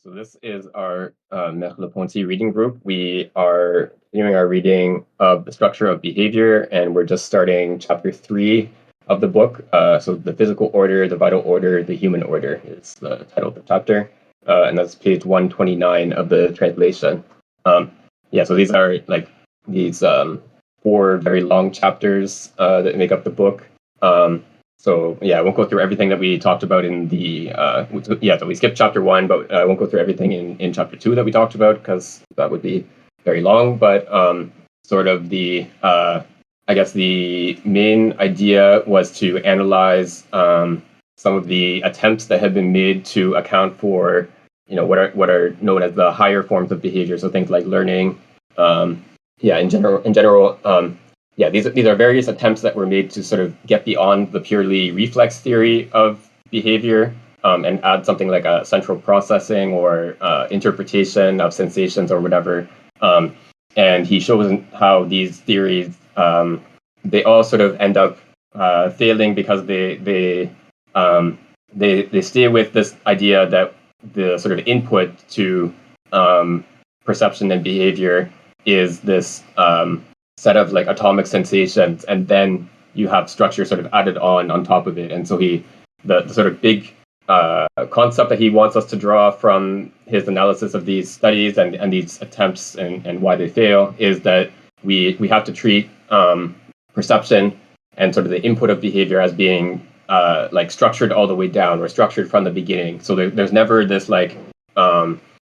So this is our Merleau Ponty reading group. We are doing our reading of the structure of behavior, and we're just starting chapter 3 of the book. So the physical order, the vital order, the human order is the title of the chapter, and that's page 129 of the translation. So these are like these 4 very long chapters that make up the book. I won't go through everything that we talked about in the so we skipped chapter 1, but I won't go through everything in chapter 2 that we talked about because that would be very long. But sort of the I guess the main idea was to analyze some of the attempts that have been made to account for what are known as the higher forms of behavior. So things like learning. In general. These are various attempts that were made to sort of get beyond the purely reflex theory of behavior and add something like a central processing or interpretation of sensations or whatever. And he shows how these theories they all sort of end up failing because they stay with this idea that the sort of input to perception and behavior is this set of like atomic sensations, and then you have structure sort of added on top of it. And so the sort of big concept that he wants us to draw from his analysis of these studies and these attempts and why they fail is that we have to treat perception and sort of the input of behavior as being like structured all the way down or structured from the beginning. So there's never this like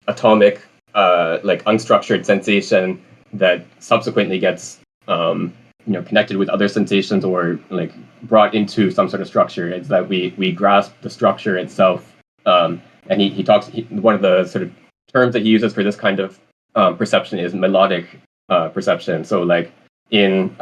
atomic like unstructured sensation that subsequently gets connected with other sensations or like brought into some sort of structure. It's that we grasp the structure itself, and he talks. One of the sort of terms that he uses for this kind of perception is melodic perception. So like in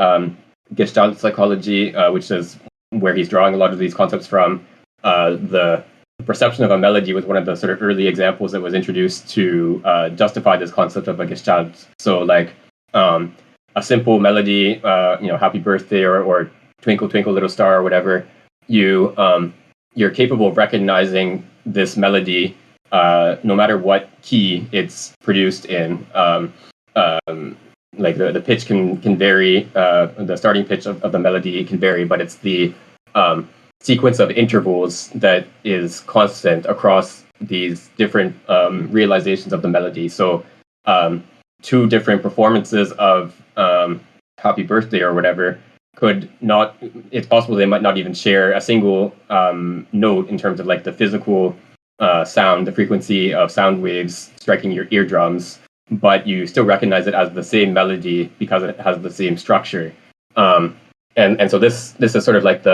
Gestalt psychology, which is where he's drawing a lot of these concepts from, the perception of a melody was one of the sort of early examples that was introduced to justify this concept of a Gestalt. So like a simple melody, Happy Birthday or Twinkle Twinkle Little Star or whatever, you're capable of recognizing this melody no matter what key it's produced in. Like the pitch can vary, the starting pitch of the melody can vary, but it's the sequence of intervals that is constant across these different realizations of the melody. So 2 different performances of Happy Birthday or whatever could not, it's possible they might not even share a single note in terms of like the physical sound, the frequency of sound waves striking your eardrums, but you still recognize it as the same melody because it has the same structure. And so this is sort of like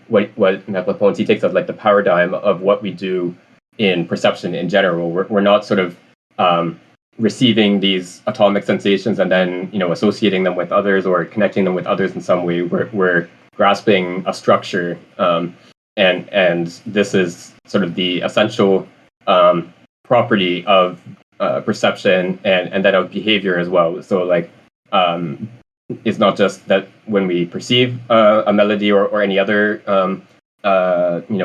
what Merleau Ponty takes as like the paradigm of what we do in perception in general. We're not sort of receiving these atomic sensations and then associating them with others or connecting them with others in some way. We're grasping a structure, and this is sort of the essential property of perception and then of behavior as well. So like it's not just that when we perceive a melody or any other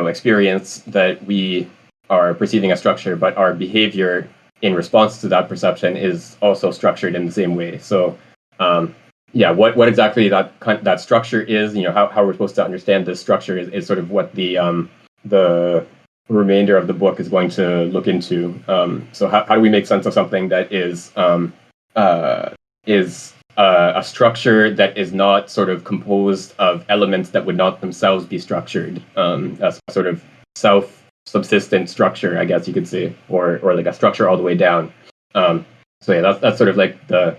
experience that we are perceiving a structure, but our behavior in response to that perception is also structured in the same way. So what exactly that structure is, how we're supposed to understand this structure is sort of what the remainder of the book is going to look into. So how do we make sense of something that is a structure that is not sort of composed of elements that would not themselves be structured, as a sort of self-subsistent structure, I guess you could say, or like a structure all the way down. That's sort of like the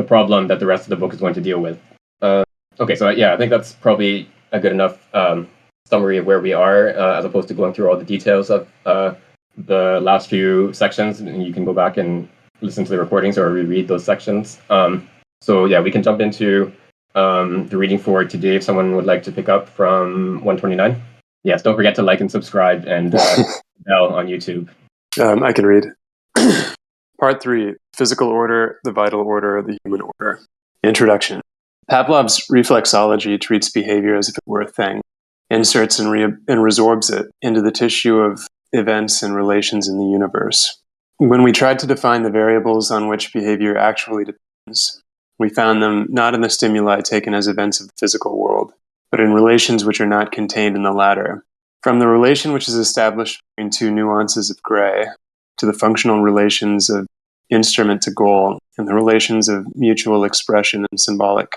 problem that the rest of the book is going to deal with. I think that's probably a good enough summary of where we are, as opposed to going through all the details of the last few sections. And you can go back and listen to the recordings or reread those sections. We can jump into the reading for today if someone would like to pick up from 129. Yes, don't forget to like and subscribe and bell on YouTube. I can read. Part 3, Physical Order, the Vital Order, the Human Order. Introduction. Pavlov's reflexology treats behavior as if it were a thing, inserts and resorbs it into the tissue of events and relations in the universe. When we tried to define the variables on which behavior actually depends, we found them not in the stimuli taken as events of the physical world, but in relations which are not contained in the latter. From the relation which is established between two nuances of gray, to the functional relations of instrument to goal, and the relations of mutual expression and symbolic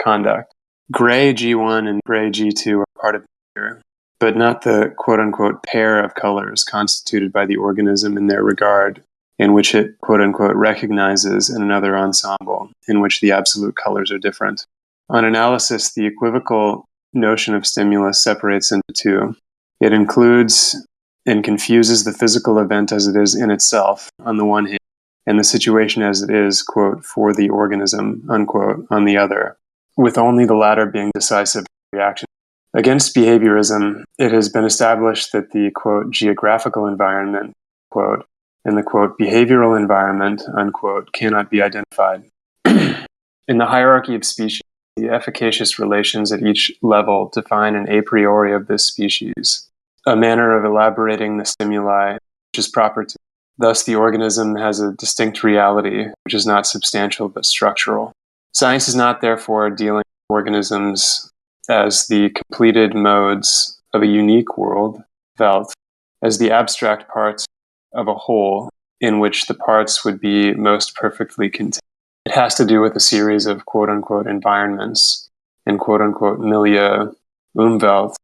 conduct. Gray G1 and gray G2 are part of behavior, but not the quote-unquote pair of colors constituted by the organism in their regard, in which it quote-unquote recognizes in another ensemble, in which the absolute colors are different. On analysis, the equivocal notion of stimulus separates into two. It includes and confuses the physical event as it is in itself, on the one hand, and the situation as it is, quote, for the organism, unquote, on the other, with only the latter being decisive reaction. Against behaviorism, it has been established that the, quote, geographical environment, quote, and the, quote, behavioral environment, unquote, cannot be identified. In the hierarchy of species, the efficacious relations at each level define an a priori of this species, a manner of elaborating the stimuli which is proper to. Thus, the organism has a distinct reality, which is not substantial but structural. Science is not, therefore, dealing with organisms as the completed modes of a unique world, Welt, as the abstract parts of a whole in which the parts would be most perfectly contained. It has to do with a series of quote-unquote environments and quote-unquote milieu, Umwelt,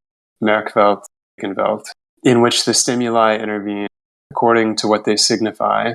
Merkwelt, Gegenwelt, in which the stimuli intervene according to what they signify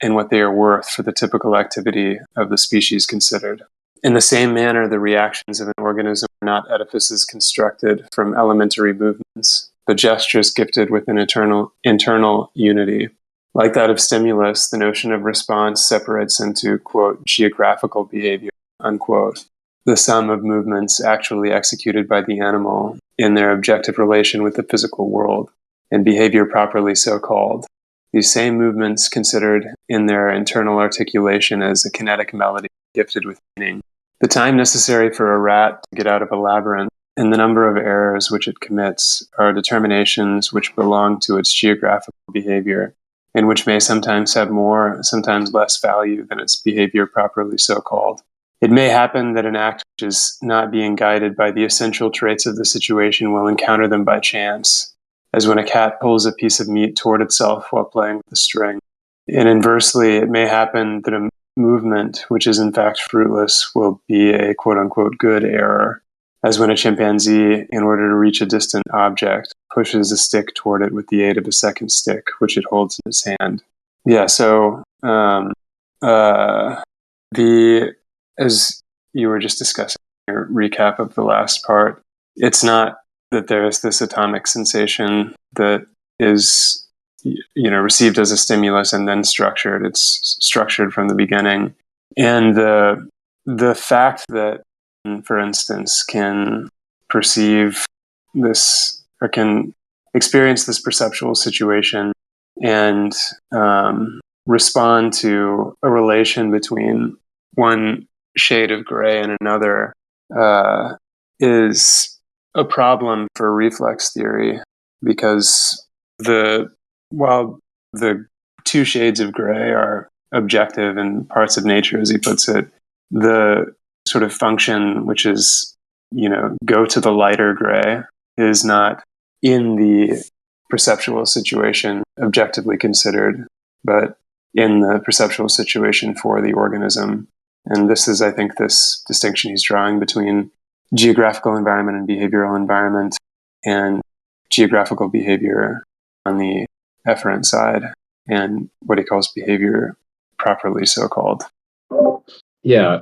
and what they are worth for the typical activity of the species considered. In the same manner, the reactions of an organism are not edifices constructed from elementary movements, but gestures gifted with an internal unity. Like that of stimulus, the notion of response separates into, quote, geographical behavior, unquote, the sum of movements actually executed by the animal in their objective relation with the physical world, and behavior properly so called. These same movements considered in their internal articulation as a kinetic melody gifted with meaning. The time necessary for a rat to get out of a labyrinth and the number of errors which it commits are determinations which belong to its geographical behavior, and which may sometimes have more, sometimes less value than its behavior properly so called. It may happen that an act which is not being guided by the essential traits of the situation will encounter them by chance, as when a cat pulls a piece of meat toward itself while playing with a string. And inversely, it may happen that a movement, which is in fact fruitless, will be a quote-unquote good error, as when a chimpanzee, in order to reach a distant object, pushes a stick toward it with the aid of a second stick, which it holds in its hand. Yeah, so as you were just discussing your recap of the last part, it's not that there's this atomic sensation that is received as a stimulus and then structured. It's structured from the beginning. And the fact that, for instance, can perceive this or can experience this perceptual situation and respond to a relation between one shade of gray and another is a problem for reflex theory, because while the two shades of gray are objective and parts of nature, as he puts it, the sort of function which is, go to the lighter gray is not in the perceptual situation objectively considered, but in the perceptual situation for the organism. And this is, I think, this distinction he's drawing between geographical environment and behavioral environment, and geographical behavior on the efferent side, and what he calls behavior properly so called. Yeah.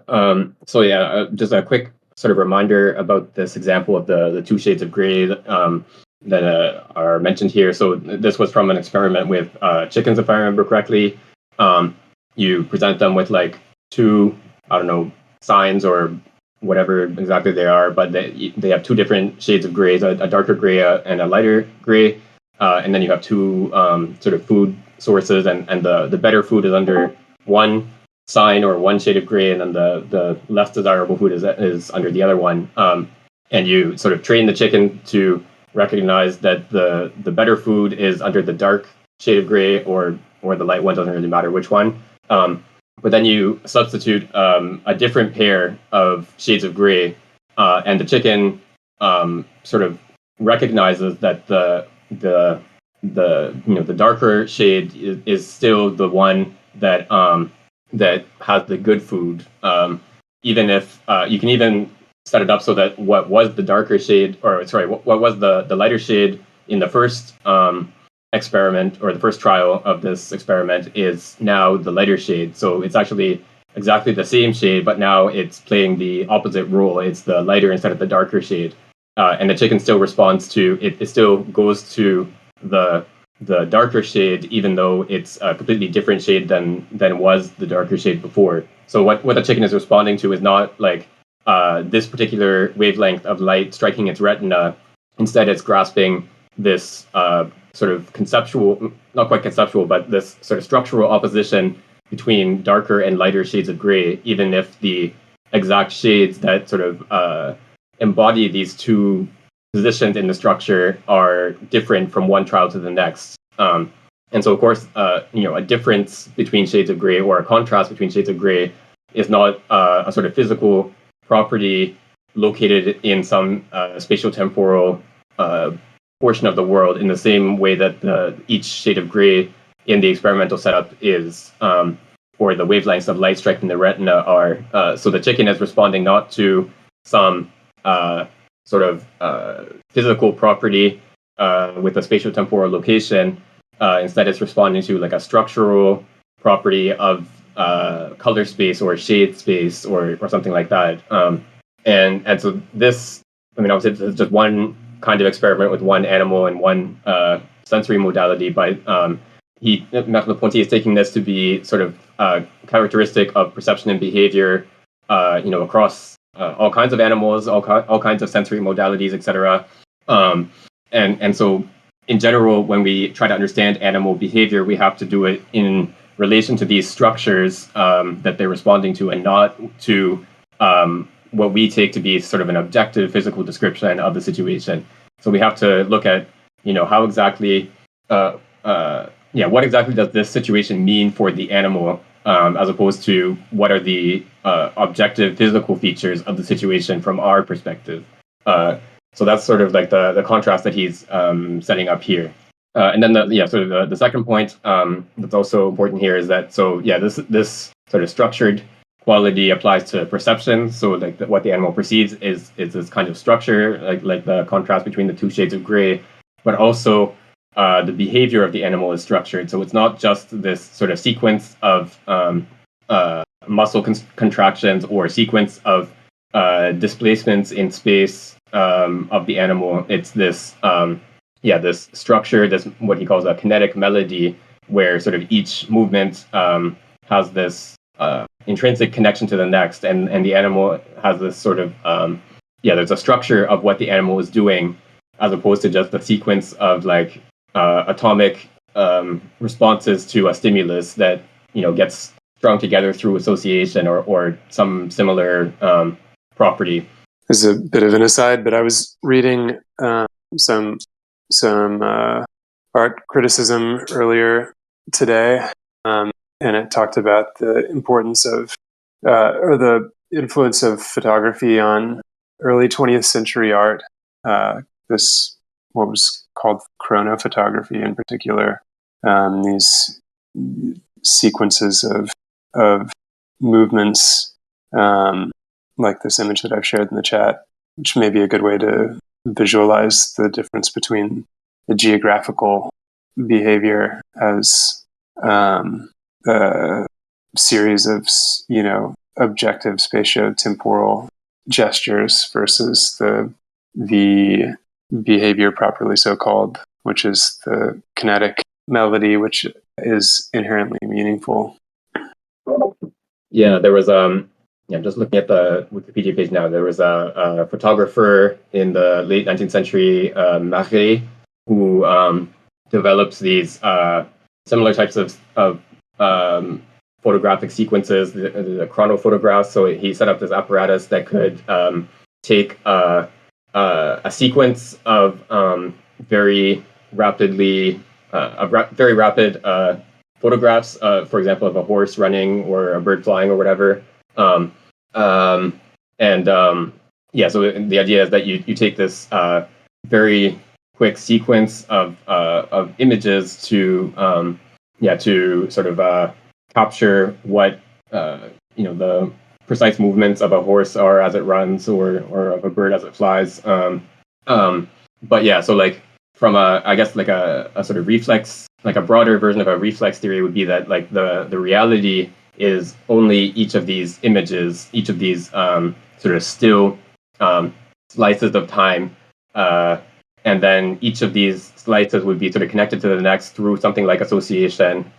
Just a quick sort of reminder about this example of the two shades of gray that are mentioned here. So this was from an experiment with chickens, if I remember correctly. You present them with like two, signs or whatever exactly they are, but they have two different shades of grays, a darker gray and a lighter gray. And then you have two sort of food sources, and the better food is under one sign or one shade of gray, and then the less desirable food is under the other one. And you sort of train the chicken to recognize that the better food is under the dark shade of gray, or or the light one, doesn't really matter which one. But then you substitute a different pair of shades of gray, and the chicken sort of recognizes that the darker shade is still the one that that has the good food. Even if you can even set it up so that what was the darker shade, or sorry, what was the lighter shade in the first experiment, or the first trial of this experiment, is now the lighter shade. So it's actually exactly the same shade, but now it's playing the opposite role. It's the lighter instead of the darker shade. And the chicken still responds to it. It still goes to the darker shade, even though it's a completely different shade than was the darker shade before. So what the chicken is responding to is not like this particular wavelength of light striking its retina. Instead, it's grasping this sort of conceptual, not quite conceptual, but this sort of structural opposition between darker and lighter shades of gray, even if the exact shades that sort of embody these two positions in the structure are different from one trial to the next. And so, of course, a difference between shades of gray, or a contrast between shades of gray, is not a sort of physical property located in some spatial-temporal portion of the world in the same way that each shade of gray in the experimental setup is, or the wavelengths of light striking the retina are. So the chicken is responding not to some sort of physical property with a spatial-temporal location. Instead, it's responding to like a structural property of color space or shade space, or something like that. And so this, I mean, obviously, this is just one kind of experiment with one animal and one sensory modality, but Merleau Ponty is taking this to be sort of characteristic of perception and behavior, across all kinds of animals, all kinds of sensory modalities, etc. And so, in general, when we try to understand animal behavior, we have to do it in relation to these structures that they're responding to, and not to what we take to be sort of an objective physical description of the situation. So we have to look at, how exactly, what exactly does this situation mean for the animal, as opposed to what are the objective physical features of the situation from our perspective. So that's sort of like the contrast that he's setting up here. And then the second point that's also important here is that this sort of structured quality applies to perception. So like what the animal perceives is this kind of structure, like the contrast between the two shades of gray, but also the behavior of the animal is structured. So it's not just this sort of sequence of muscle contractions or sequence of displacements in space of the animal. It's this this structure, this what he calls a kinetic melody, where sort of each movement has this intrinsic connection to the next, and the animal has this sort of there's a structure of what the animal is doing, as opposed to just a sequence of like atomic responses to a stimulus that gets strung together through association or some similar property. As a bit of an aside, but I was reading some art criticism earlier today, and it talked about the importance of or the influence of photography on early 20th century art. This what was called chronophotography in particular. These sequences of movements, like this image that I've shared in the chat, which may be a good way to visualize the difference between the geographical behavior as a series of objective spatio-temporal gestures versus the behavior properly so called, which is the kinetic melody, which is inherently meaningful. Yeah, there was I'm just looking at the Wikipedia page now. There was a photographer in the late 19th century, Merleau, who develops these similar types of photographic sequences, the chronophotographs. So he set up this apparatus that could take a sequence of very rapid photographs, for example, of a horse running or a bird flying or whatever. So the idea is that you take this very quick sequence of images to sort of capture what the precise movements of a horse are as it runs, or of a bird as it flies. But yeah, so like from I guess like a sort of reflex, like a broader version of a reflex theory would be that like the reality is only each of these images, each of these sort of still slices of time, and then each of these slices would be sort of connected to the next through something like association,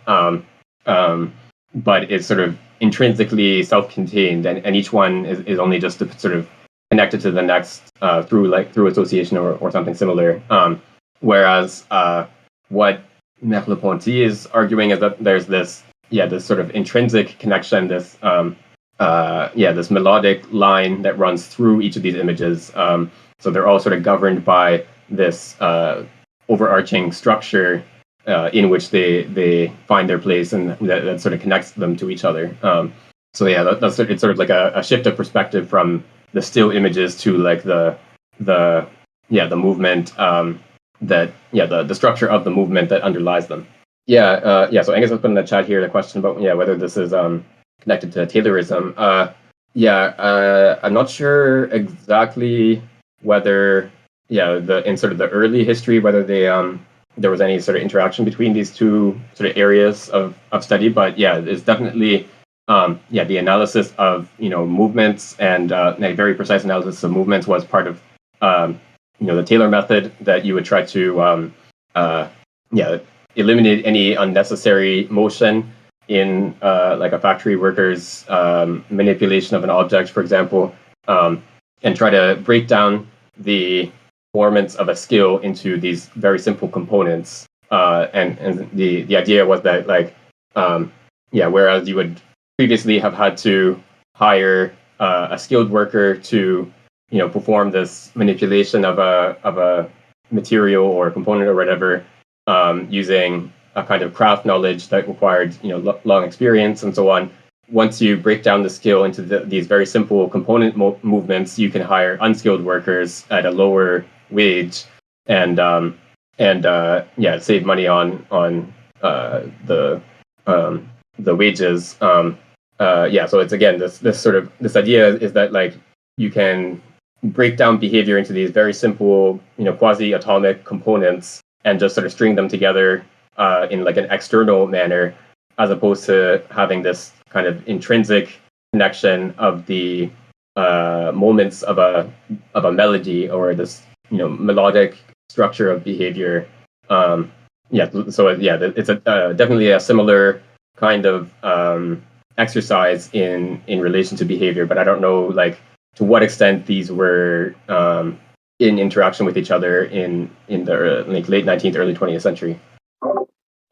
but it's sort of intrinsically self-contained, and each one is only just sort of connected to the next through association or something similar. Whereas what Merleau-Ponty is arguing is that there's this sort of intrinsic connection, this this melodic line that runs through each of these images. So they're all sort of governed by this overarching structure in which they find their place, and that sort of connects them to each other. That's it's sort of like a shift of perspective from the still images to like the movement, the structure of the movement that underlies them. So Angus has put in the chat here the question about whether this is connected to Taylorism. I'm not sure exactly whether in sort of the early history whether they there was any sort of interaction between these two sort of areas of study, but it's definitely the analysis of movements and a very precise analysis of movements was part of the Taylor method, that you would try to eliminate any unnecessary motion in like a factory worker's manipulation of an object, for example, and try to break down the performance of a skill into these very simple components. And the idea was that whereas you would previously have had to hire a skilled worker to perform this manipulation of a material or a component or whatever, using a kind of craft knowledge that required long experience and so on. Once you break down the skill into these very simple component movements, you can hire unskilled workers at a lower wage and save money on the wages. So it's again this idea is that like you can break down behavior into these very simple quasi-atomic components and just sort of string them together in like an external manner, as opposed to having this kind of intrinsic connection of the moments of a melody, or this melodic structure of behavior. It's definitely a similar kind of exercise in relation to behavior, but I don't know like to what extent these were in interaction with each other in the late 19th, early 20th century.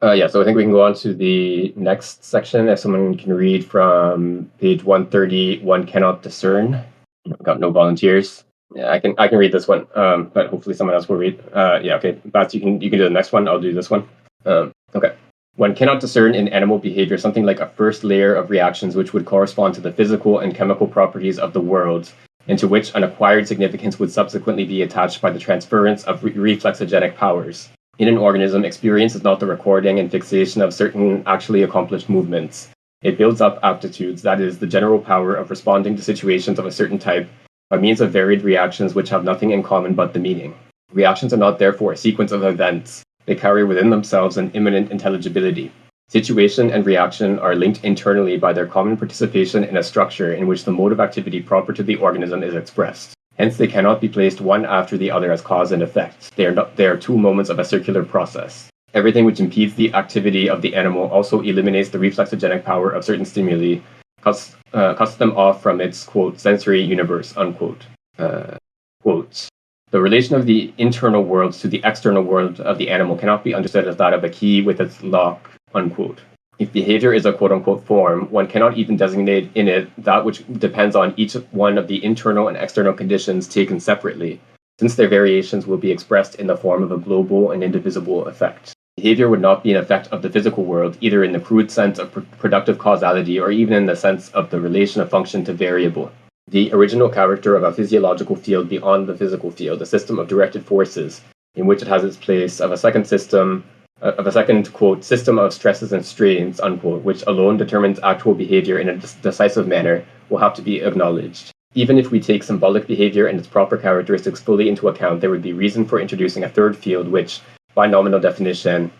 So I think we can go on to the next section. If someone can read from page 130, One Cannot Discern. I've got no volunteers. Yeah, I can read this one, but hopefully someone else will read. Okay. Bats, you can do the next one. I'll do this one. Okay. One cannot discern in animal behavior something like a first layer of reactions which would correspond to the physical and chemical properties of the world, and to which an acquired significance would subsequently be attached by the transference of reflexogenic powers. In an organism, experience is not the recording and fixation of certain actually accomplished movements. It builds up aptitudes, that is, the general power of responding to situations of a certain type by means of varied reactions which have nothing in common but the meaning. Reactions are not therefore a sequence of events. They carry within themselves an immanent intelligibility. Situation and reaction are linked internally by their common participation in a structure in which the mode of activity proper to the organism is expressed. Hence, they cannot be placed one after the other as cause and effect. They are two moments of a circular process. Everything which impedes the activity of the animal also eliminates the reflexogenic power of certain stimuli, cuts them off from its, quote, sensory universe, unquote. Quote, the relation of the internal world to the external world of the animal cannot be understood as that of a key with its lock, unquote. If behavior is a quote-unquote form, one cannot even designate in it that which depends on each one of the internal and external conditions taken separately, since their variations will be expressed in the form of a global and indivisible effect. behavior would not be an effect of the physical world, either in the crude sense of productive causality or even in the sense of the relation of function to variable. The original character of a physiological field beyond the physical field, a system of directed forces, in which it has its place of a second system, quote, system of stresses and strains, unquote, which alone determines actual behavior in a decisive manner, will have to be acknowledged. Even if we take symbolic behavior and its proper characteristics fully into account, there would be reason for introducing a third field, which, by nominal definition,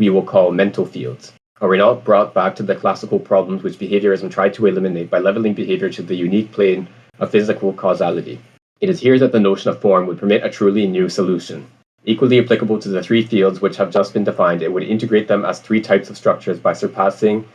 we will call mental fields. Are we not brought back to the classical problems which behaviorism tried to eliminate by leveling behavior to the unique plane of physical causality? It is here that the notion of form would permit a truly new solution. Equally applicable to the three fields which have just been defined, it would integrate them as three types of structures by surpassing,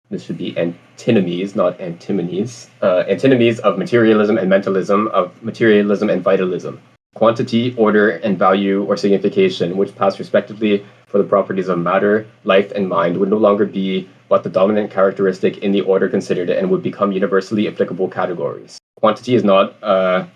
this should be antinomies, not antimonies, antinomies of materialism and mentalism, of materialism and vitalism. Quantity, order, and value or signification, which pass respectively for the properties of matter, life, and mind, would no longer be but the dominant characteristic in the order considered and would become universally applicable categories. Quantity is not a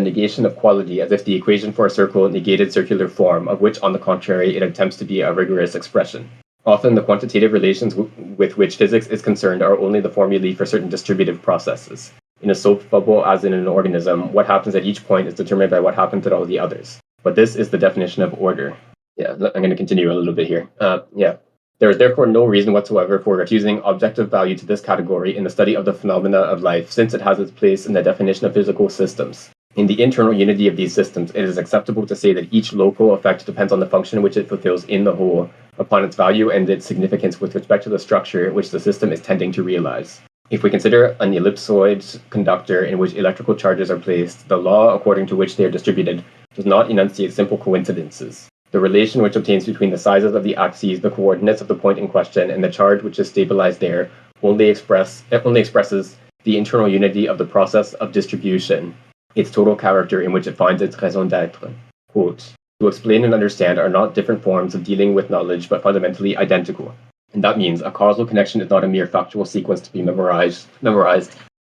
negation of quality, as if the equation for a circle negated circular form, of which, on the contrary, it attempts to be a rigorous expression. Often, the quantitative relations with which physics is concerned are only the formulae for certain distributive processes. In a soap bubble, as in an organism, what happens at each point is determined by what happens at all the others. But this is the definition of order. Yeah, I'm going to continue a little bit here. There is therefore no reason whatsoever for refusing objective value to this category in the study of the phenomena of life, since it has its place in the definition of physical systems. In the internal unity of these systems, it is acceptable to say that each local effect depends on the function which it fulfills in the whole, upon its value and its significance with respect to the structure which the system is tending to realize. If we consider an ellipsoid conductor in which electrical charges are placed, the law according to which they are distributed does not enunciate simple coincidences. The relation which obtains between the sizes of the axes, the coordinates of the point in question, and the charge which is stabilized there only expresses the internal unity of the process of distribution, its total character in which it finds its raison d'être. Quote, to explain and understand are not different forms of dealing with knowledge, but fundamentally identical. And that means a causal connection is not a mere factual sequence to be memorized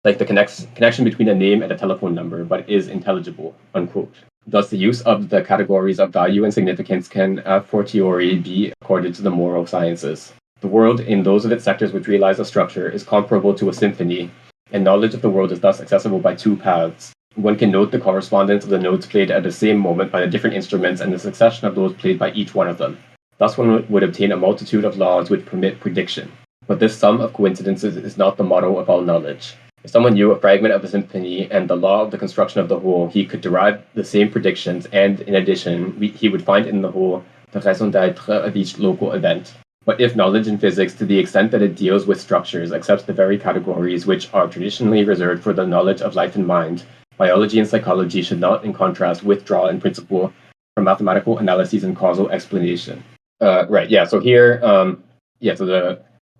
like the connection between a name and a telephone number, but is intelligible, unquote. Thus, the use of the categories of value and significance can a fortiori be accorded to the moral sciences. The world, in those of its sectors which realize a structure, is comparable to a symphony, and knowledge of the world is thus accessible by two paths. One can note the correspondence of the notes played at the same moment by the different instruments and the succession of those played by each one of them. Thus one would obtain a multitude of laws which permit prediction. But this sum of coincidences is not the model of all knowledge. If someone knew a fragment of a symphony and the law of the construction of the whole, he could derive the same predictions, and in addition, he would find in the whole the raison d'être of each local event. But if knowledge in physics, to the extent that it deals with structures, accepts the very categories which are traditionally reserved for the knowledge of life and mind, biology and psychology should not, in contrast, withdraw in principle from mathematical analyses and causal explanation. So here, so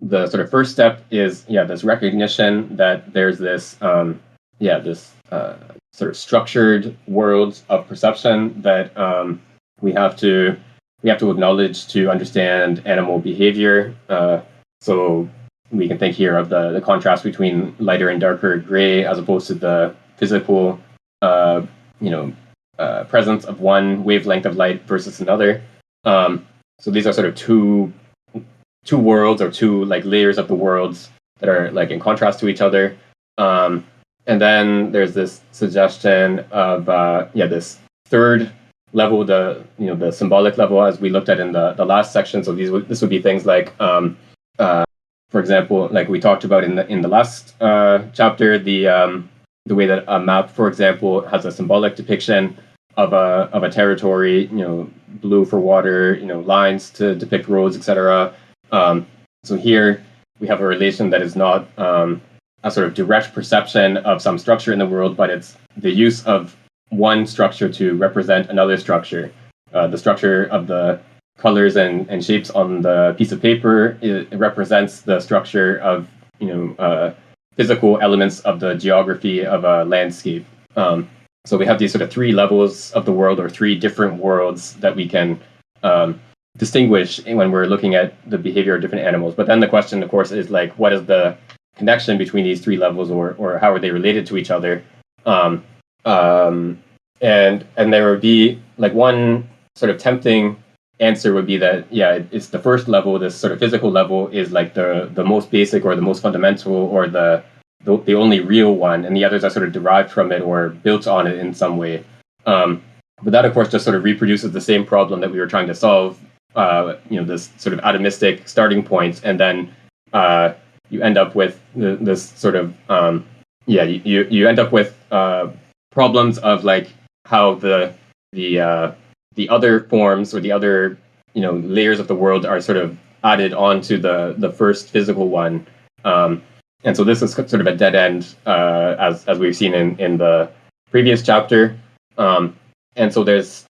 the sort of first step is, this recognition that there's this, sort of structured world of perception that we have to acknowledge to understand animal behavior. So we can think here of the contrast between lighter and darker gray as opposed to the physical, presence of one wavelength of light versus another. So these are sort of two worlds, or two layers of the worlds that are in contrast to each other. And then there's this suggestion of this third level, the symbolic level, as we looked at in the last section. So this would be things like, for example, like we talked about in the last chapter, the way that a map, for example, has a symbolic depiction of a territory, blue for water, lines to depict roads, etc. So here we have a relation that is not a sort of direct perception of some structure in the world, but it's the use of one structure to represent another structure. The structure of the colors and shapes on the piece of paper, it represents the structure of physical elements of the geography of a landscape. So we have these sort of three levels of the world, or three different worlds that we can distinguish when we're looking at the behavior of different animals. But then the question, of course, is what is the connection between these three levels, or how are they related to each other? And there would be one sort of tempting answer would be that it's the first level. This sort of physical level is like the most basic or the most fundamental or the only real one, and the others are sort of derived from it or built on it in some way. But that, of course, just sort of reproduces the same problem that we were trying to solve. This sort of atomistic starting point, and then you end up with this sort of you end up with problems of like how the other forms or the other layers of the world are sort of added onto the first physical one, and so this is sort of a dead end, as we've seen in the previous chapter, and so there's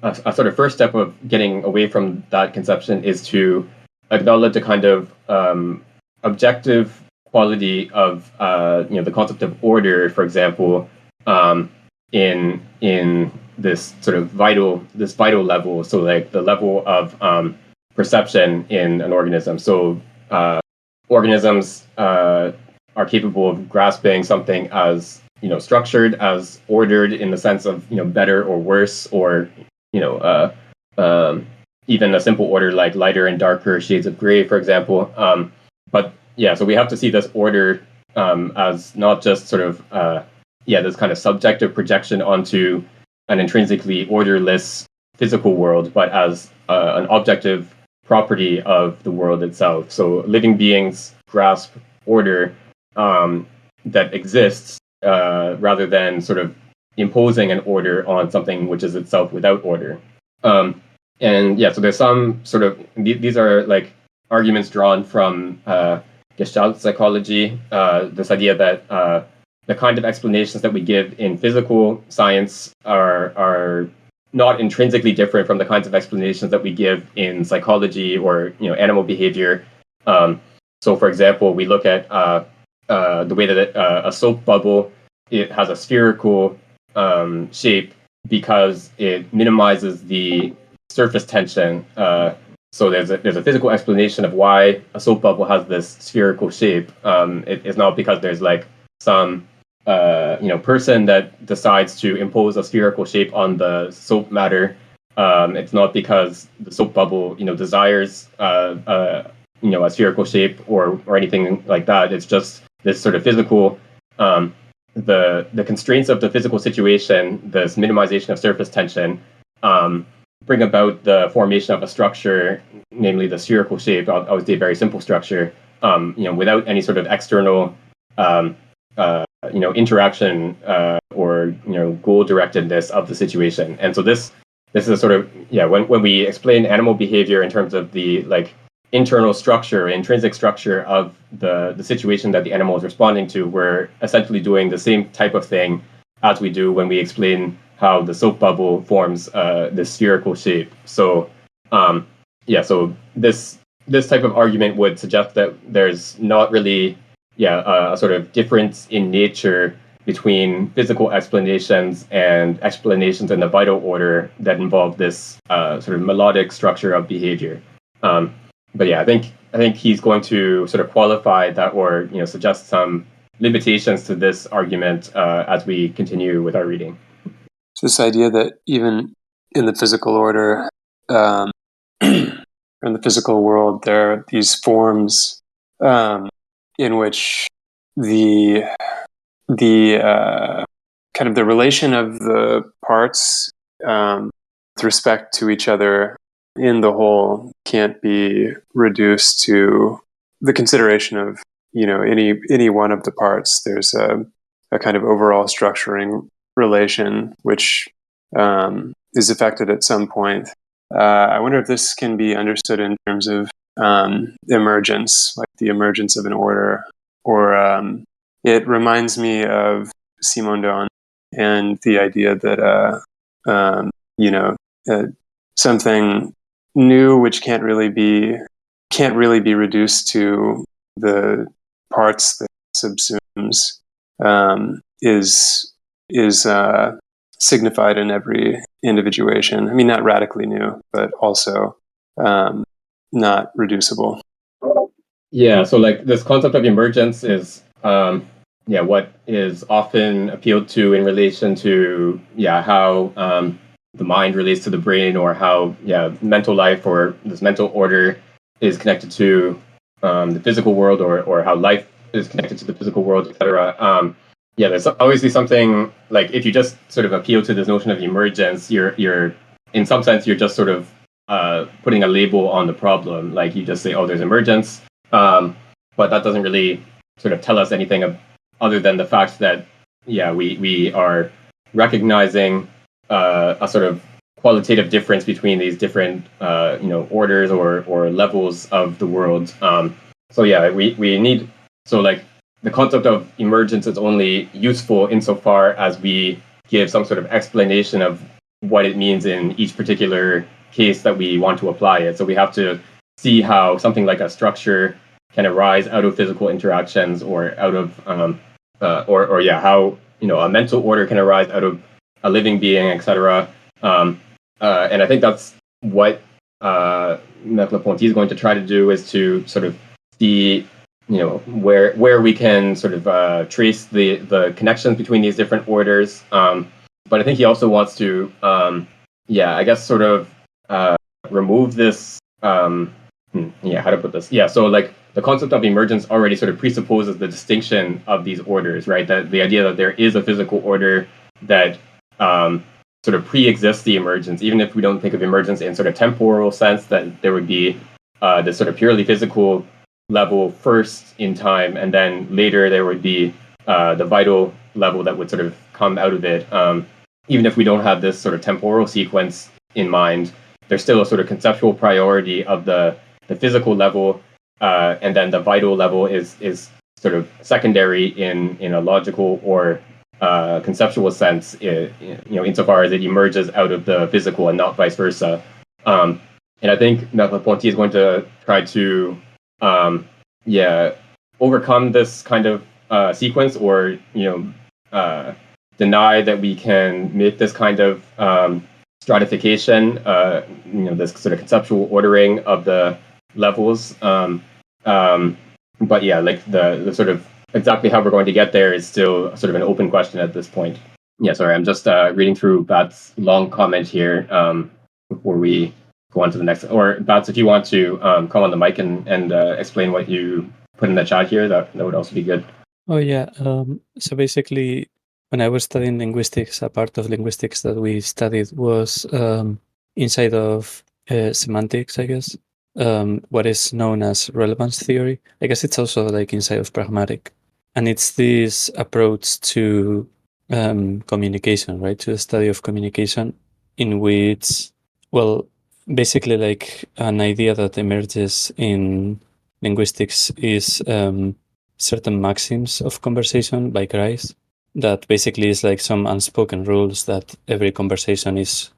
a sort of first step of getting away from that conception is to acknowledge a kind of objective quality of the concept of order, for example, in this sort of vital level. So like the level of perception in an organism. So organisms are capable of grasping something as structured, as ordered in the sense of better or worse, or even a simple order like lighter and darker shades of gray, for example. But yeah, so we have to see this order as not just sort of this kind of subjective projection onto an intrinsically orderless physical world, but as an objective property of the world itself. So living beings grasp order that exists rather than sort of imposing an order on something which is itself without order. So there's some sort of these are like arguments drawn from Gestalt psychology, this idea that the kind of explanations that we give in physical science are not intrinsically different from the kinds of explanations that we give in psychology or animal behavior. So, for example, we look at the way that a soap bubble, it has a spherical shape because it minimizes the surface tension. So there's a physical explanation of why a soap bubble has this spherical shape. It's not because there's like some person that decides to impose a spherical shape on the soap matter. It's not because the soap bubble desires a spherical shape or anything like that. It's just this sort of physical the constraints of the physical situation, this minimization of surface tension, bring about the formation of a structure, namely the spherical shape. Obviously, a very simple structure, without any sort of external, interaction or goal directedness of the situation. And so this is a sort of when we explain animal behavior in terms of the like internal structure, intrinsic structure of the situation that the animal is responding to, we're essentially doing the same type of thing as we do when we explain how the soap bubble forms this spherical shape. So so this type of argument would suggest that there's not really a sort of difference in nature between physical explanations and explanations in the vital order that involve this sort of melodic structure of behavior. But I think he's going to sort of qualify that or suggest some limitations to this argument as we continue with our reading. So this idea that even in the physical order, or in the physical world, there are these forms in which the kind of the relation of the parts with respect to each other in the whole can't be reduced to the consideration of any one of the parts. There's a kind of overall structuring relation which is affected at some point. I wonder if this can be understood in terms of emergence, like the emergence of an order, or it reminds me of Simondon and the idea that something new which can't really be reduced to the parts that it subsumes is signified in every individuation. I mean, not radically new, but also not reducible. Yeah, so like this concept of emergence is what is often appealed to in relation to how the mind relates to the brain, or how mental life or this mental order is connected to the physical world, or how life is connected to the physical world, etc. There's obviously something like, if you just sort of appeal to this notion of emergence, you're in some sense you're just sort of putting a label on the problem. Like, you just say, oh, there's emergence, but that doesn't really sort of tell us anything other than the fact that we are recognizing a sort of qualitative difference between these different orders or levels of the world. We need, so like, the concept of emergence is only useful insofar as we give some sort of explanation of what it means in each particular case that we want to apply it. So we have to see how something like a structure can arise out of physical interactions, or out of how a mental order can arise out of a living being, etc. And I think that's what Merleau-Ponty is going to try to do, is to sort of see where we can sort of trace the connections between these different orders. But I think he also wants to I guess sort of remove this how to put this. So like, the concept of emergence already sort of presupposes the distinction of these orders, right? That the idea that there is a physical order that sort of pre-exists the emergence, even if we don't think of emergence in sort of temporal sense, that there would be this sort of purely physical level first in time, and then later there would be the vital level that would sort of come out of it. Even if we don't have this sort of temporal sequence in mind, there's still a sort of conceptual priority of the physical level, and then the vital level is sort of secondary in a logical or conceptual sense, insofar as it emerges out of the physical and not vice versa. And I think Merleau-Ponty is going to try to overcome this kind of sequence, or deny that we can make this kind of stratification, this sort of conceptual ordering of the levels. But like, the sort of exactly how we're going to get there is still sort of an open question at this point. Sorry, I'm just reading through Bat's long comment here before we go on to the next. Or Bats, if you want to come on the mic and explain what you put in the chat here, that would also be good. Oh yeah. So basically, when I was studying linguistics, a part of linguistics that we studied was inside of semantics, I guess. What is known as relevance theory. I guess it's also like inside of pragmatic. And it's this approach to communication, right? To the study of communication, in which, well, basically like an idea that emerges in linguistics is certain maxims of conversation by Grice, that basically is like some unspoken rules that every conversation is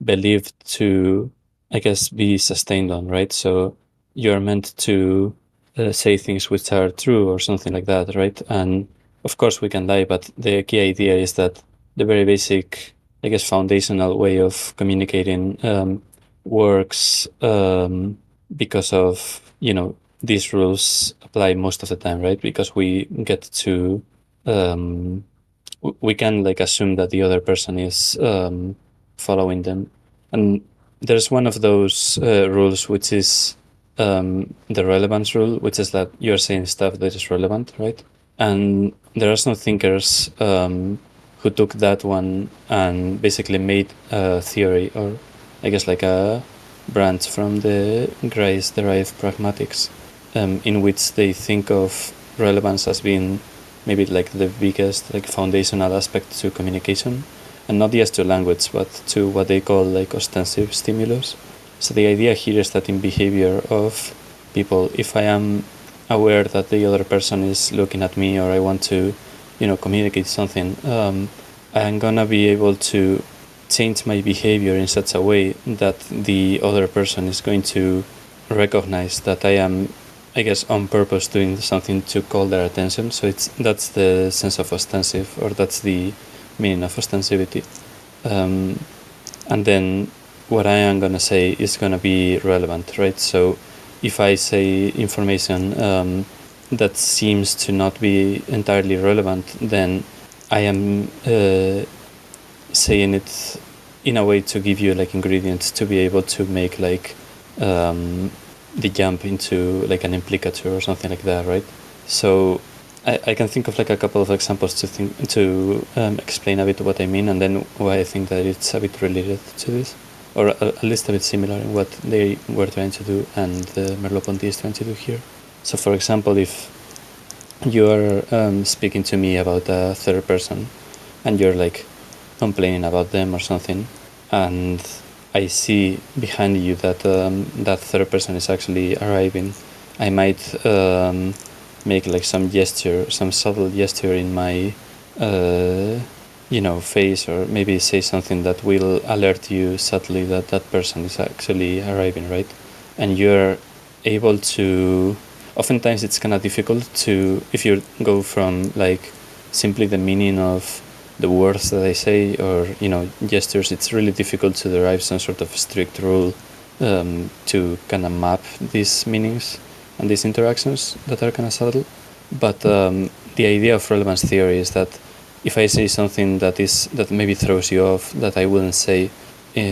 believed to, I guess, be sustained on, right? So you're meant to say things which are true or something like that, right? And of course we can lie, but the key idea is that the very basic, I guess, foundational way of communicating works because of, these rules apply most of the time, right? Because we get to, we can like assume that the other person is following them. And there's one of those rules, which is the relevance rule, which is that you're saying stuff that is relevant, right? And there are some thinkers who took that one and basically made a theory, or I guess like a branch from the Grice-derived pragmatics, in which they think of relevance as being maybe like the biggest, like foundational aspect to communication, and not just to language, but to what they call like ostensive stimulus. So the idea here is that in behavior of people, if I am aware that the other person is looking at me, or I want to, communicate something, I'm gonna be able to change my behavior in such a way that the other person is going to recognize that I am, I guess, on purpose doing something to call their attention. So that's the sense of ostensive, or that's the meaning of ostensivity. And then what I am going to say is going to be relevant, right? So if I say information that seems to not be entirely relevant, then I am saying it in a way to give you like ingredients to be able to make like the jump into like an implicator or something like that, right? So I can think of like a couple of examples to explain a bit what I mean, and then why I think that it's a bit related to this, or at least a bit similar in what they were trying to do and Merleau-Ponty is trying to do here. So, for example, if you're speaking to me about a third person, and you're like complaining about them or something, and I see behind you that that third person is actually arriving, I might make like some gesture, some subtle gesture in my face, or maybe say something that will alert you subtly that that person is actually arriving, right? And you're able to, oftentimes it's kind of difficult to, if you go from like simply the meaning of the words that I say or gestures, it's really difficult to derive some sort of strict rule to kind of map these meanings and these interactions that are kind of subtle. But the idea of relevance theory is that if I say something that maybe throws you off, that I wouldn't say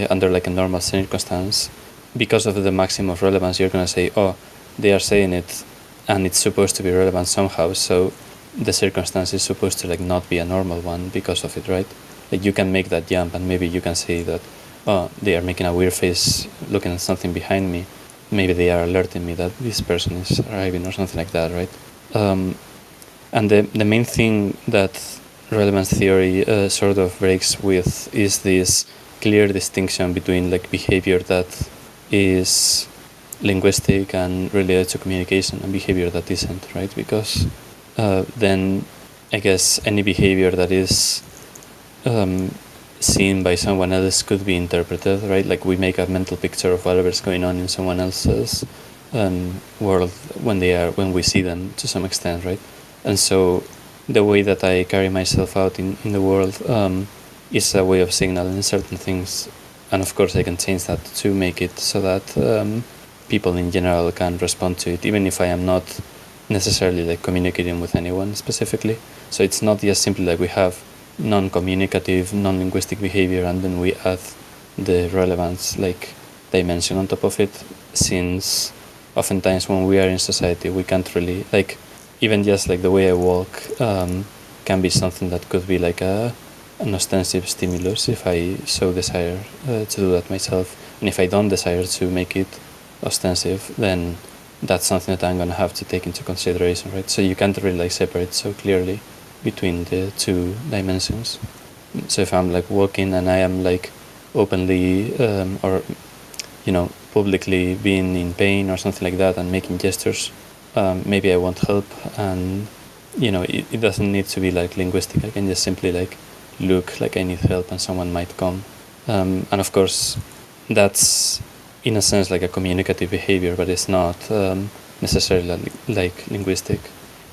under like a normal circumstance, because of the maximum of relevance, you're going to say, oh, they are saying it and it's supposed to be relevant somehow, so the circumstance is supposed to like not be a normal one because of it, right? Like you can make that jump and maybe you can say that, oh, they are making a weird face looking at something behind me, maybe they are alerting me that this person is arriving or something like that, right? And the main thing that relevance theory sort of breaks with is this clear distinction between like behavior that is linguistic and related to communication and behavior that isn't, right? Because then I guess any behavior that is seen by someone else could be interpreted, right? Like we make a mental picture of whatever's going on in someone else's world when we see them to some extent, right? And so the way that I carry myself out in the world is a way of signaling certain things, and of course I can change that to make it so that people in general can respond to it, even if I am not necessarily like communicating with anyone specifically. So it's not just simply like we have non-communicative, non-linguistic behavior and then we add the relevance like dimension on top of it, since oftentimes when we are in society we can't really like, even just like the way I walk can be something that could be like an ostensive stimulus if I so desire to do that myself, and if I don't desire to make it ostensive, then that's something that I'm going to have to take into consideration, right? So you can't really like separate so clearly between the two dimensions. So if I'm like walking and I am like openly or publicly being in pain or something like that and making gestures, maybe I won't help, and it doesn't need to be like linguistic. I can just simply like look like I need help and someone might come, and of course that's in a sense like a communicative behavior, but it's not necessarily like linguistic.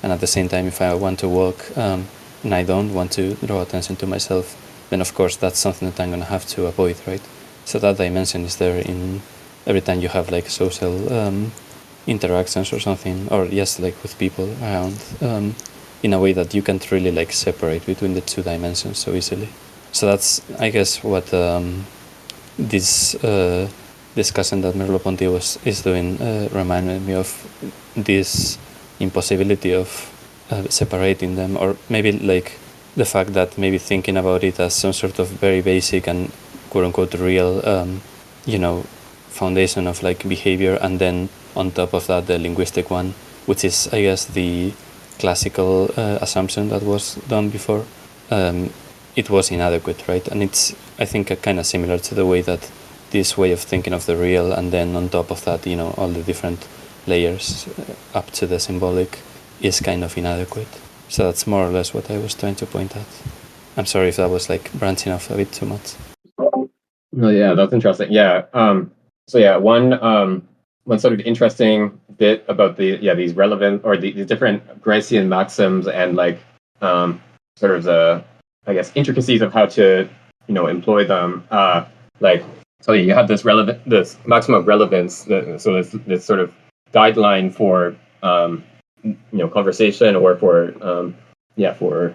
And at the same time, if I want to walk and I don't want to draw attention to myself, then of course that's something that I'm going to have to avoid, right? So that dimension is there in every time you have like social interactions or something, or just like with people around, in a way that you can't really like separate between the two dimensions so easily. So that's, I guess, what this discussion that Merleau-Ponty is doing reminded me of, this impossibility of separating them, or maybe like the fact that maybe thinking about it as some sort of very basic and quote-unquote real foundation of like behavior, and then on top of that the linguistic one, which is I guess the classical assumption that was done before, it was inadequate, right? And it's, I think, kind of similar to the way that this way of thinking of the real, and then on top of that all the different layers up to the symbolic, is kind of inadequate. So that's more or less what I was trying to point at. I'm sorry if that was like branching off a bit too much. No, yeah, that's interesting. Yeah. So yeah, one sort of interesting bit about these relevant or the different Gracian maxims and like sort of the, I guess, intricacies of how to employ them. So you have this maximum of relevance. So this sort of guideline for conversation or for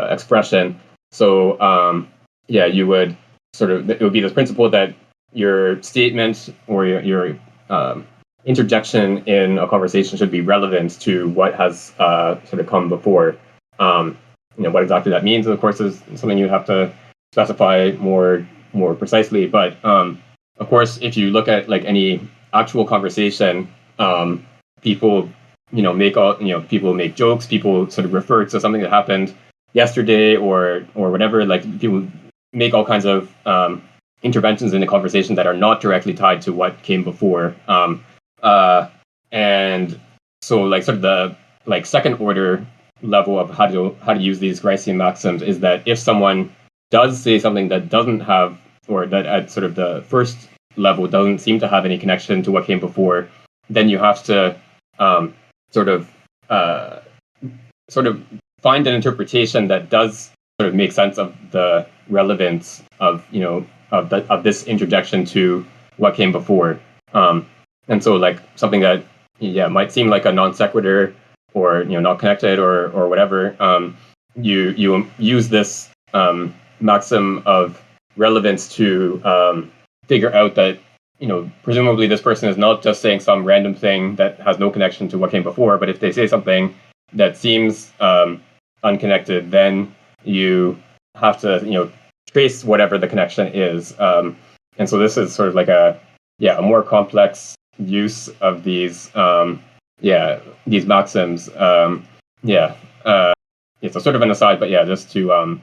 expression. So you would it would be this principle that your statement or your interjection in a conversation should be relevant to what has sort of come before. What exactly that means, of course, is something you have to specify more precisely. But of course, if you look at like any actual conversation, people people make jokes, people sort of refer to something that happened yesterday or whatever. Like people make all kinds of interventions in the conversation that are not directly tied to what came before. And so like sort of the like second order level of how to use these Gricean maxims is that if someone does say something that doesn't have, or that at sort of the first level doesn't seem to have any connection to what came before, then you have to sort of find an interpretation that does sort of make sense of the relevance of of this interjection to what came before. And so like something that might seem like a non sequitur or not connected or whatever, you use this maxim of relevance to figure out that presumably this person is not just saying some random thing that has no connection to what came before, but if they say something that seems unconnected, then you have to trace whatever the connection is. And so this is sort of like a more complex use of these these maxims. So sort of an aside, but just to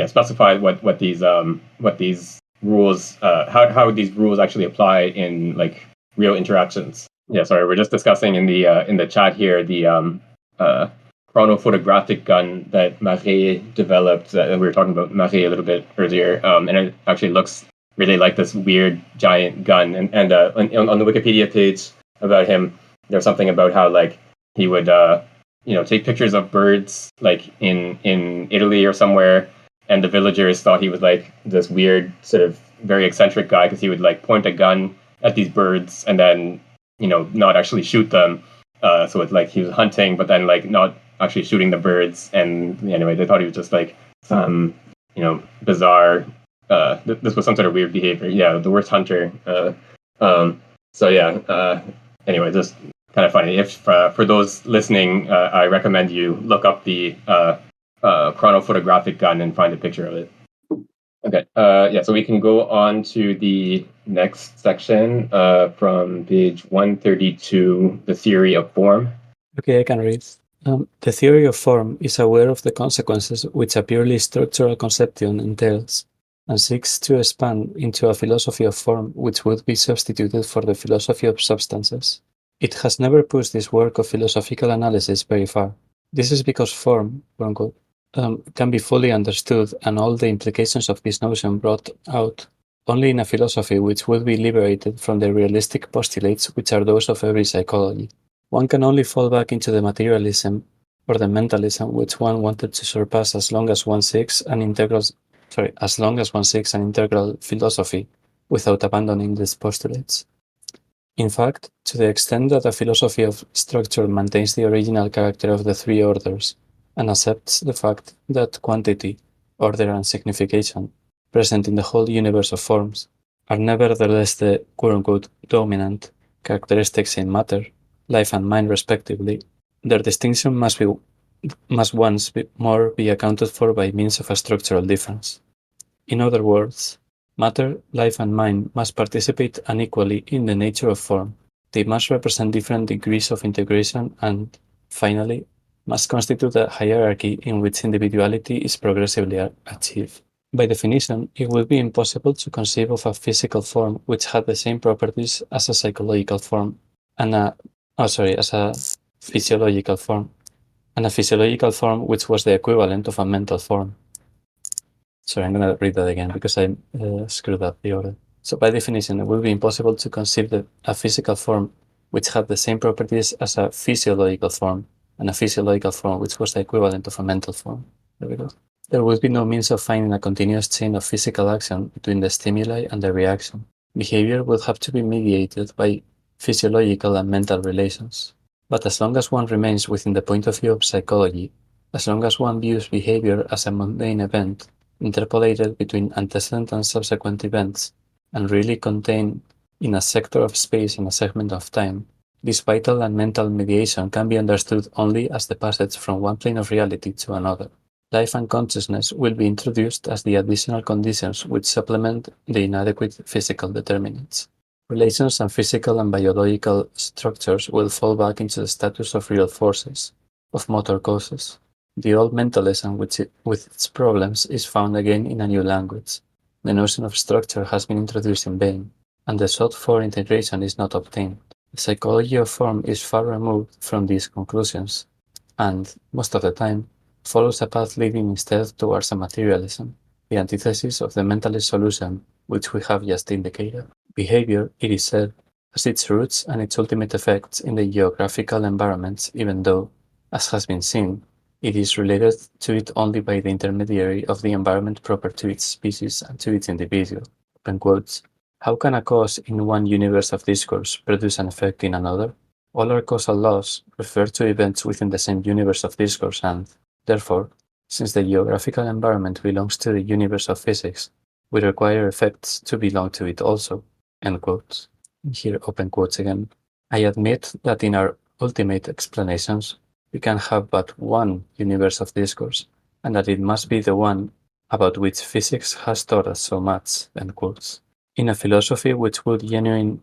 specify what these rules how these rules actually apply in like real interactions. Sorry, we're just discussing in the chat here the chronophotographic gun that Merleau developed. We were talking about Merleau a little bit earlier, and it actually looks really like this weird giant gun. And on the Wikipedia page about him, there's something about how like he would take pictures of birds like in Italy or somewhere, and the villagers thought he was like this weird sort of very eccentric guy because he would like point a gun at these birds and then not actually shoot them. So it's like he was hunting, but then like not actually shooting the birds. And anyway, they thought he was just like some bizarre. This was some sort of weird behavior. Yeah, the worst hunter. Anyway, just kind of funny. If for those listening, I recommend you look up the chronophotographic gun and find a picture of it. Okay. So we can go on to the next section from page 132, the theory of form. Okay, I can read. The theory of form is aware of the consequences which a purely structural conception entails, and seeks to expand into a philosophy of form which would be substituted for the philosophy of substances. It has never pushed this work of philosophical analysis very far. This is because form, quote unquote, can be fully understood and all the implications of this notion brought out only in a philosophy which would be liberated from the realistic postulates which are those of every psychology. One can only fall back into the materialism or the mentalism which one wanted to surpass as long as one seeks an integral philosophy without abandoning these postulates. In fact, to the extent that a philosophy of structure maintains the original character of the three orders and accepts the fact that quantity, order, and signification, present in the whole universe of forms, are nevertheless the quote-unquote dominant characteristics in matter, life and mind respectively, their distinction must once more be accounted for by means of a structural difference. In other words, matter, life, and mind must participate unequally in the nature of form. They must represent different degrees of integration and, finally, must constitute a hierarchy in which individuality is progressively achieved. By definition, it would be impossible to conceive of a physical form which had the same properties as a psychological form, as a physiological form, and a physiological form which was the equivalent of a mental form. Sorry, I'm going to read that again because I screwed up the order. So by definition, it would be impossible to conceive a physical form which had the same properties as a physiological form, and a physiological form which was the equivalent of a mental form. There we go. There would be no means of finding a continuous chain of physical action between the stimuli and the reaction. Behavior would have to be mediated by physiological and mental relations. But as long as one remains within the point of view of psychology, as long as one views behavior as a mundane event, interpolated between antecedent and subsequent events, and really contained in a sector of space in a segment of time, this vital and mental mediation can be understood only as the passage from one plane of reality to another. Life and consciousness will be introduced as the additional conditions which supplement the inadequate physical determinants. Relations and physical and biological structures will fall back into the status of real forces, of motor causes. The old mentalism with its problems is found again in a new language. The notion of structure has been introduced in vain, and the sought-for integration is not obtained. The psychology of form is far removed from these conclusions, and, most of the time, follows a path leading instead towards a materialism, the antithesis of the mentalist solution which we have just indicated. Behavior, it is said, has its roots and its ultimate effects in the geographical environments, even though, as has been seen, it is related to it only by the intermediary of the environment proper to its species and to its individual. Open quotes. How can a cause in one universe of discourse produce an effect in another? All our causal laws refer to events within the same universe of discourse and, therefore, since the geographical environment belongs to the universe of physics, we require effects to belong to it also. End quotes. Here, open quotes again. I admit that in our ultimate explanations, we can have but one universe of discourse, and that it must be the one about which physics has taught us so much. End quotes. In a philosophy which would genuinely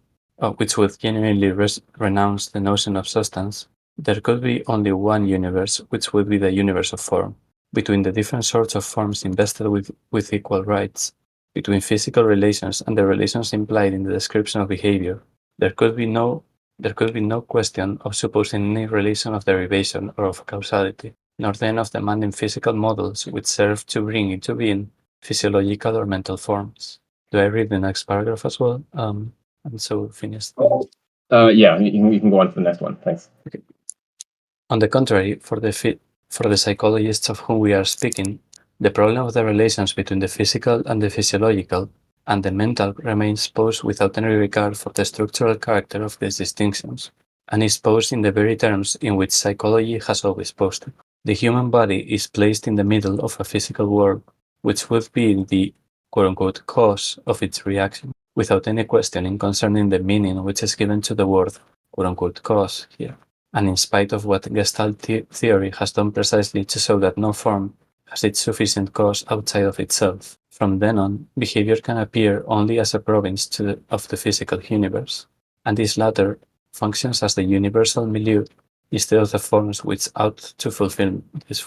renounce the notion of substance, there could be only one universe, which would be the universe of form, between the different sorts of forms invested with equal rights, between physical relations and the relations implied in the description of behavior. There could be no question of supposing any relation of derivation or of causality, nor then of demanding physical models which serve to bring into being physiological or mental forms. Do I read the next paragraph as well? And so finish. Yeah, you can go on to the next one. Thanks. Okay. On the contrary, for the psychologists of whom we are speaking, the problem of the relations between the physical and the physiological and the mental remains posed without any regard for the structural character of these distinctions, and is posed in the very terms in which psychology has always posed it. The human body is placed in the middle of a physical world, which would be the quote-unquote cause of its reaction, without any questioning concerning the meaning which is given to the word quote-unquote cause here. And in spite of what Gestalt theory has done precisely to show that no form has its sufficient cause outside of itself, from then on, behavior can appear only as a province of the physical universe, and this latter functions as the universal milieu instead of the forms which ought to fulfill this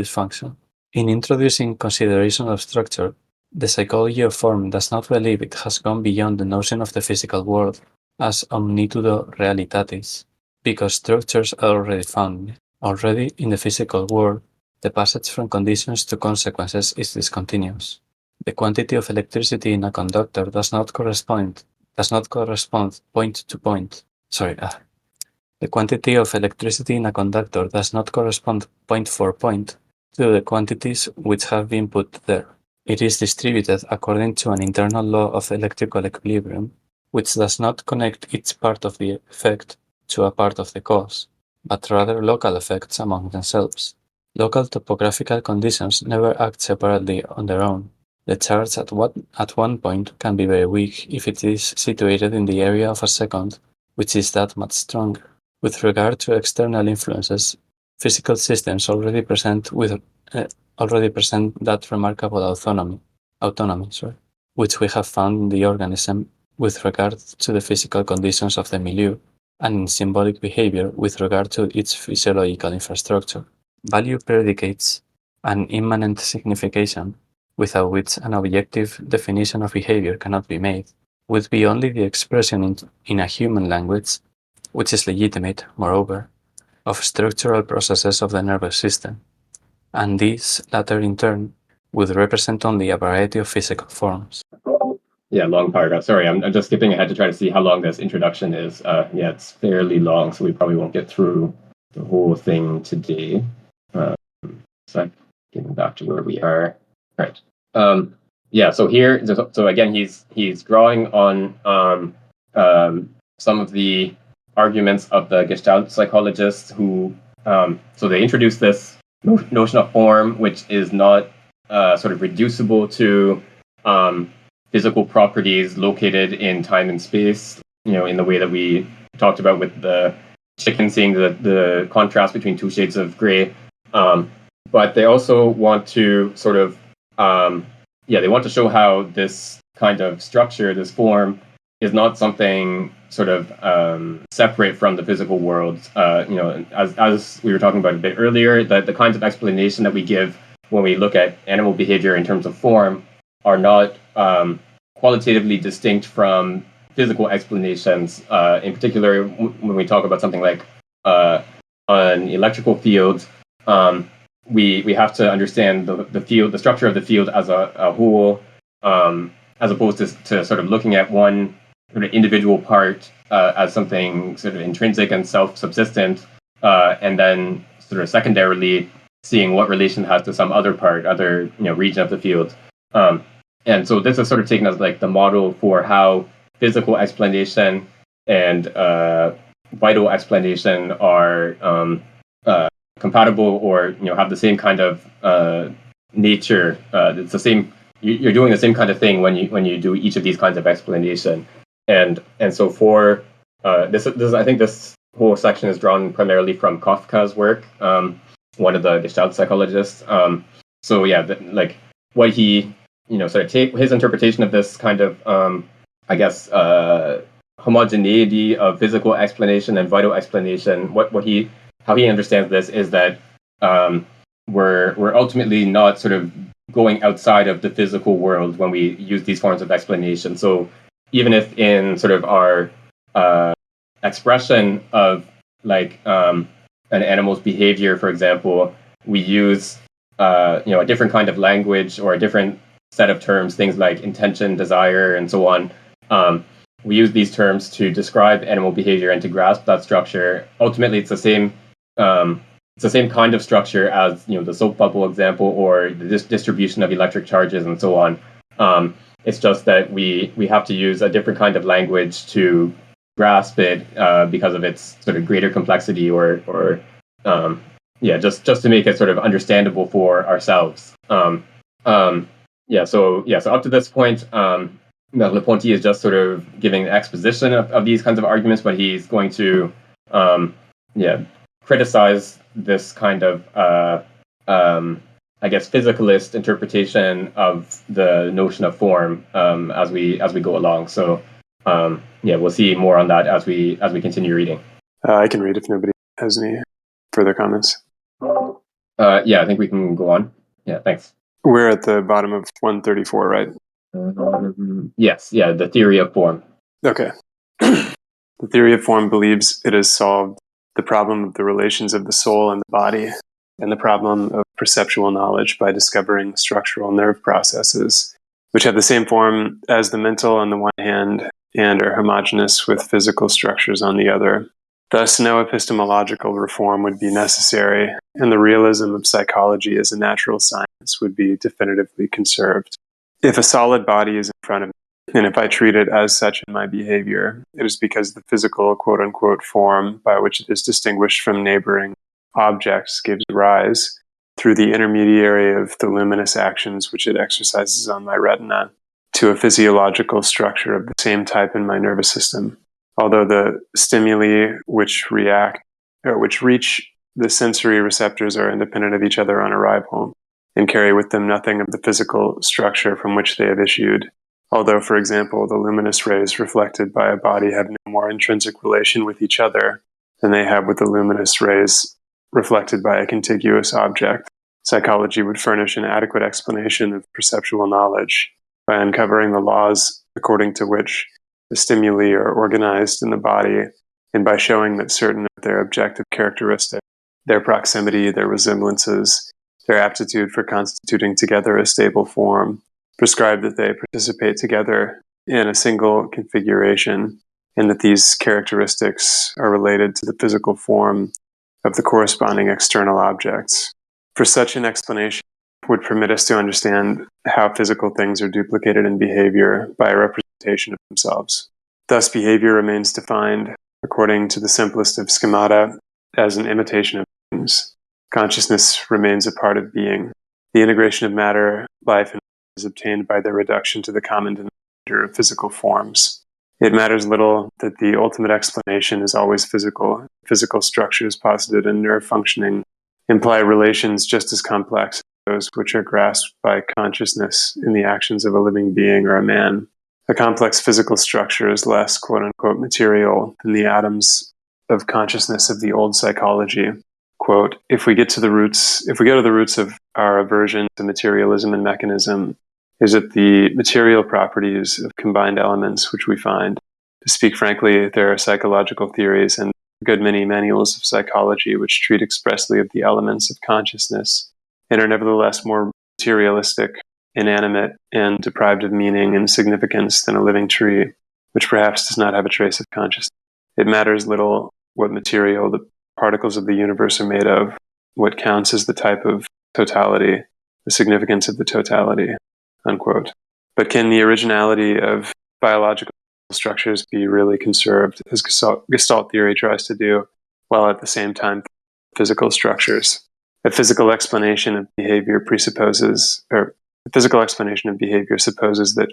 function. In introducing consideration of structure, the psychology of form does not believe it has gone beyond the notion of the physical world as omnitudo realitatis, because structures are already found. Already in the physical world, the passage from conditions to consequences is discontinuous. The quantity of electricity in a conductor does not correspond point to point. The quantity of electricity in a conductor does not correspond point for point to the quantities which have been put there. It is distributed according to an internal law of electrical equilibrium, which does not connect each part of the effect to a part of the cause, but rather local effects among themselves. Local topographical conditions never act separately on their own. The charge at one point can be very weak if it is situated in the area of a second, which is that much stronger. With regard to external influences, physical systems already present that remarkable autonomy, which we have found in the organism with regard to the physical conditions of the milieu, and in symbolic behavior with regard to its physiological infrastructure. Value predicates an immanent signification, without which an objective definition of behavior cannot be made, would be only the expression in a human language, which is legitimate, moreover, of structural processes of the nervous system, and these latter in turn would represent only a variety of physical forms. Yeah, long paragraph. Sorry, I'm just skipping ahead to try to see how long this introduction is. Yeah, it's fairly long, so we probably won't get through the whole thing today. So getting back to where we are. All right. Yeah. So here, so again, he's drawing on some of the arguments of the Gestalt psychologists who. So they introduced this notion of form, which is not sort of reducible to physical properties located in time and space, in the way that we talked about with the chicken seeing the contrast between two shades of gray. But they also want to sort of, they want to show how this kind of structure, this form, is not something sort of separate from the physical world. As we were talking about a bit earlier, that the kinds of explanation that we give when we look at animal behavior in terms of form are not qualitatively distinct from physical explanations. In particular, when we talk about something like an electrical field, we have to understand the field, the structure of the field as a whole, as opposed to sort of looking at one sort of individual part as something sort of intrinsic and self-subsistent, and then sort of secondarily seeing what relation it has to some other part, other region of the field. And so this is sort of taken as like the model for how physical explanation and vital explanation are compatible, or have the same kind of nature. It's the same. You're doing the same kind of thing when you do each of these kinds of explanation. And so for this, I think this whole section is drawn primarily from Kafka's work, one of the Gestalt psychologists. So yeah, like what he sort of take his interpretation of this kind of I guess homogeneity of physical explanation and vital explanation. How he understands this is that we're ultimately not sort of going outside of the physical world when we use these forms of explanation. So even if in sort of our expression of like an animal's behavior, for example, we use a different kind of language or a different set of terms, things like intention, desire, and so on. We use these terms to describe animal behavior and to grasp that structure. Ultimately, it's the same kind of structure as the soap bubble example or the distribution of electric charges and so on. It's just that we have to use a different kind of language to grasp it because of its sort of greater complexity, or just to make it sort of understandable for ourselves. So up to this point, Ponty is just sort of giving an exposition of these kinds of arguments, but he's going to criticize this kind of I guess physicalist interpretation of the notion of form as we go along. So we'll see more on that as we continue reading. I can read if nobody has any further comments. I think we can go on. Yeah, thanks. We're at the bottom of 134, right? Yes, the theory of form. Okay. The theory of form believes it has solved the problem of the relations of the soul and the body, and the problem of perceptual knowledge by discovering structural nerve processes, which have the same form as the mental on the one hand and are homogeneous with physical structures on the other. Thus, no epistemological reform would be necessary, and the realism of psychology as a natural science would be definitively conserved. If a solid body is in front of me, and if I treat it as such in my behavior, it is because the physical quote-unquote form by which it is distinguished from neighboring objects gives rise, through the intermediary of the luminous actions which it exercises on my retina, to a physiological structure of the same type in my nervous system. Although the stimuli which reach the sensory receptors are independent of each other on arrival, and carry with them nothing of the physical structure from which they have issued. Although, for example, the luminous rays reflected by a body have no more intrinsic relation with each other than they have with the luminous rays reflected by a contiguous object, psychology would furnish an adequate explanation of perceptual knowledge by uncovering the laws according to which the stimuli are organized in the body, and by showing that certain of their objective characteristics, their proximity, their resemblances, their aptitude for constituting together a stable form, prescribe that they participate together in a single configuration, and that these characteristics are related to the physical form of the corresponding external objects. For such an explanation would permit us to understand how physical things are duplicated in behavior by a representation of themselves. Thus, behavior remains defined, according to the simplest of schemata, as an imitation of things, consciousness remains a part of being. The integration of matter, life, and is obtained by their reduction to the common denominator of physical forms. It matters little that the ultimate explanation is always physical. Physical structures posited in nerve functioning imply relations just as complex as those which are grasped by consciousness in the actions of a living being or a man. A complex physical structure is less quote-unquote material than the atoms of consciousness of the old psychology. Quote, if we go to the roots of our aversion to materialism and mechanism, is it the material properties of combined elements which we find? To speak frankly, there are psychological theories and a good many manuals of psychology which treat expressly of the elements of consciousness and are nevertheless more materialistic, inanimate, and deprived of meaning and significance than a living tree, which perhaps does not have a trace of consciousness. It matters little what material the particles of the universe are made of. What counts is the type of totality, the significance of the totality, unquote. But can the originality of biological structures be really conserved, as Gestalt theory tries to do, while at the same time physical structures? A physical explanation of behavior supposes that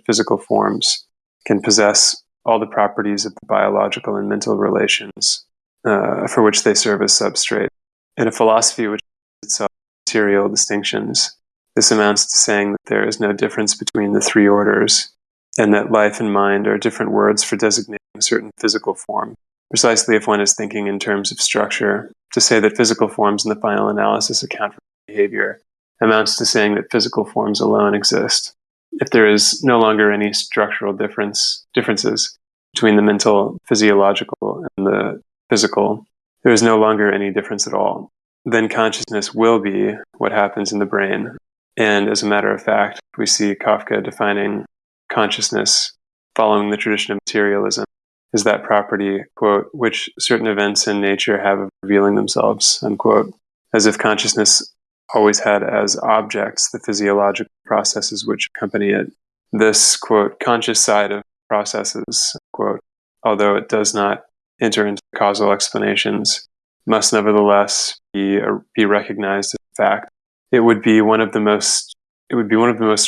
physical forms can possess all the properties of the biological and mental relations for which they serve as substrate. In a philosophy which is itself material distinctions, this amounts to saying that there is no difference between the three orders, and that life and mind are different words for designating a certain physical form. Precisely if one is thinking in terms of structure, to say that physical forms in the final analysis account for behavior amounts to saying that physical forms alone exist. If there is no longer any structural differences between the mental, physiological, and the physical, there is no longer any difference at all. Then consciousness will be what happens in the brain. And as a matter of fact, we see Kafka defining consciousness following the tradition of materialism is that property, quote, which certain events in nature have of revealing themselves, unquote, as if consciousness always had as objects the physiological processes which accompany it. This, quote, conscious side of processes, quote, although it does not enter into causal explanations, must nevertheless be recognized as a fact. It would be one of the most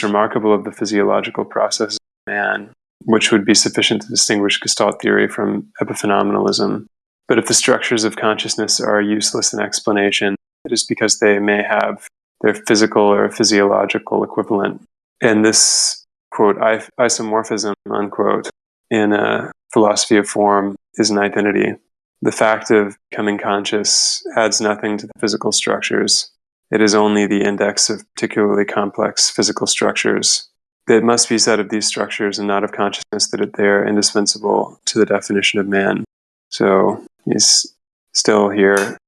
remarkable of the physiological processes of man, which would be sufficient to distinguish Gestalt theory from epiphenomenalism. But if the structures of consciousness are useless in explanation, it is because they may have their physical or physiological equivalent. And this, quote, isomorphism, unquote, in a philosophy of form is an identity. The fact of becoming conscious adds nothing to the physical structures. It is only the index of particularly complex physical structures. It must be said of these structures and not of consciousness that they are indispensable to the definition of man. So he's still here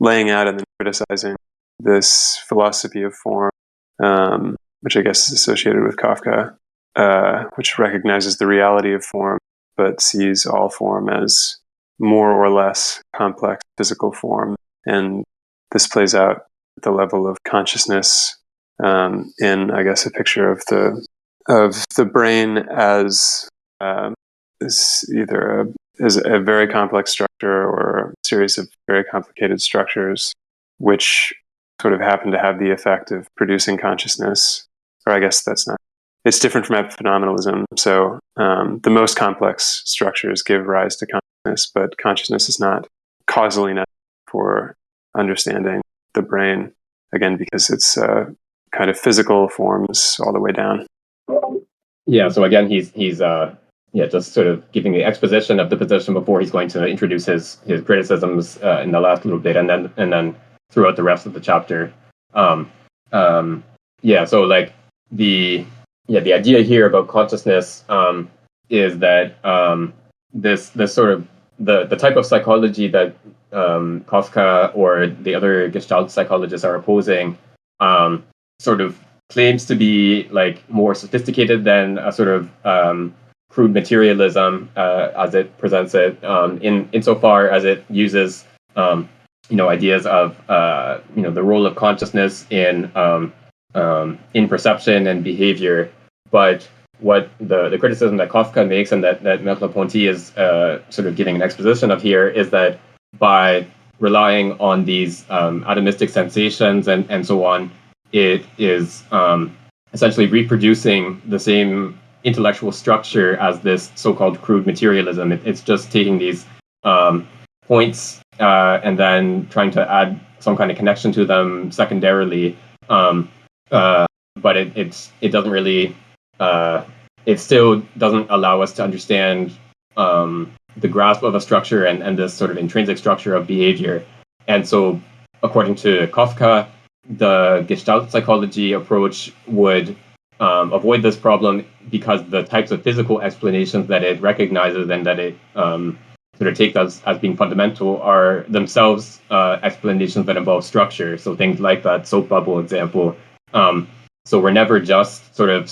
laying out and then criticizing this philosophy of form, which I guess is associated with Kafka, which recognizes the reality of form, but sees all form as more or less complex physical form. And this plays out at the level of consciousness in, I guess, a picture of the brain as either as a very complex structure or a series of very complicated structures, which sort of happen to have the effect of producing consciousness. Or I guess that's not. It's different from epiphenomenalism. So the most complex structures give rise to consciousness, but consciousness is not causally necessary for understanding the brain, again, because it's kind of physical forms all the way down. Yeah, so again, he's just sort of giving the exposition of the position before he's going to introduce his criticisms in the last little bit, and then throughout the rest of the chapter. So like the idea here about consciousness is that this sort of the type of psychology that Kafka or the other Gestalt psychologists are opposing sort of claims to be like more sophisticated than a sort of crude materialism as it presents it, insofar as it uses ideas of the role of consciousness in perception and behavior. But what the criticism that Kafka makes and that Merleau-Ponty is sort of giving an exposition of here is that by relying on these atomistic sensations and so on, it is essentially reproducing the same intellectual structure as this so-called crude materialism. It's just taking these points and then trying to add some kind of connection to them secondarily. But it doesn't really it still doesn't allow us to understand the grasp of a structure and this sort of intrinsic structure of behavior. And so, according to Kafka, the Gestalt psychology approach would avoid this problem because the types of physical explanations that it recognizes and that it sort of takes as being fundamental are themselves explanations that involve structure. So things like that soap bubble example. So we're never just sort of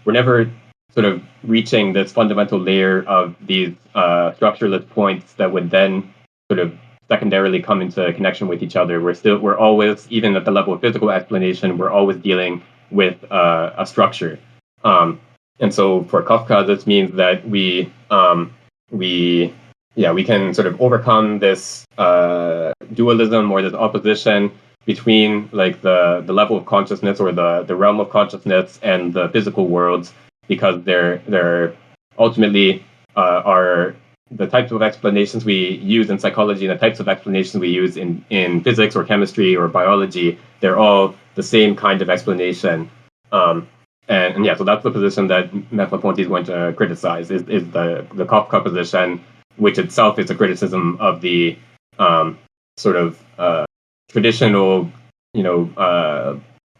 we're never sort of reaching this fundamental layer of these structureless points that would then sort of secondarily come into connection with each other. We're always, even at the level of physical explanation, we're always dealing with a structure. And so for Kafka, this means that we can sort of overcome this dualism or this opposition between like the level of consciousness or the realm of consciousness and the physical worlds, because they're ultimately are the types of explanations we use in psychology and the types of explanations we use in physics or chemistry or biology. They're all the same kind of explanation. And yeah, so that's the position that Merleau-Ponty is going to criticize, is the Kafka position, which itself is a criticism of the sort of traditional,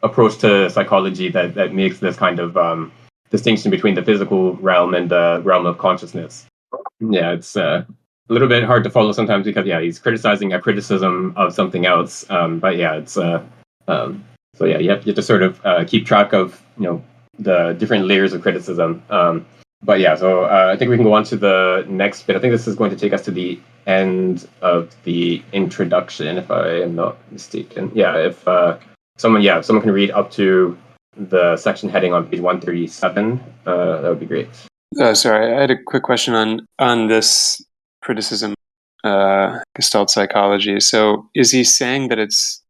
approach to psychology that makes this kind of distinction between the physical realm and the realm of consciousness. Yeah, it's a little bit hard to follow sometimes because he's criticizing a criticism of something else. But yeah, it's so yeah, you have to sort of keep track of the different layers of criticism. But yeah, so I think we can go on to the next bit. I think this is going to take us to the end of the introduction, if I am not mistaken. Yeah, if someone can read up to the section heading on page 137, that would be great. Sorry, I had a quick question on this criticism, Gestalt psychology. So, is he saying that it's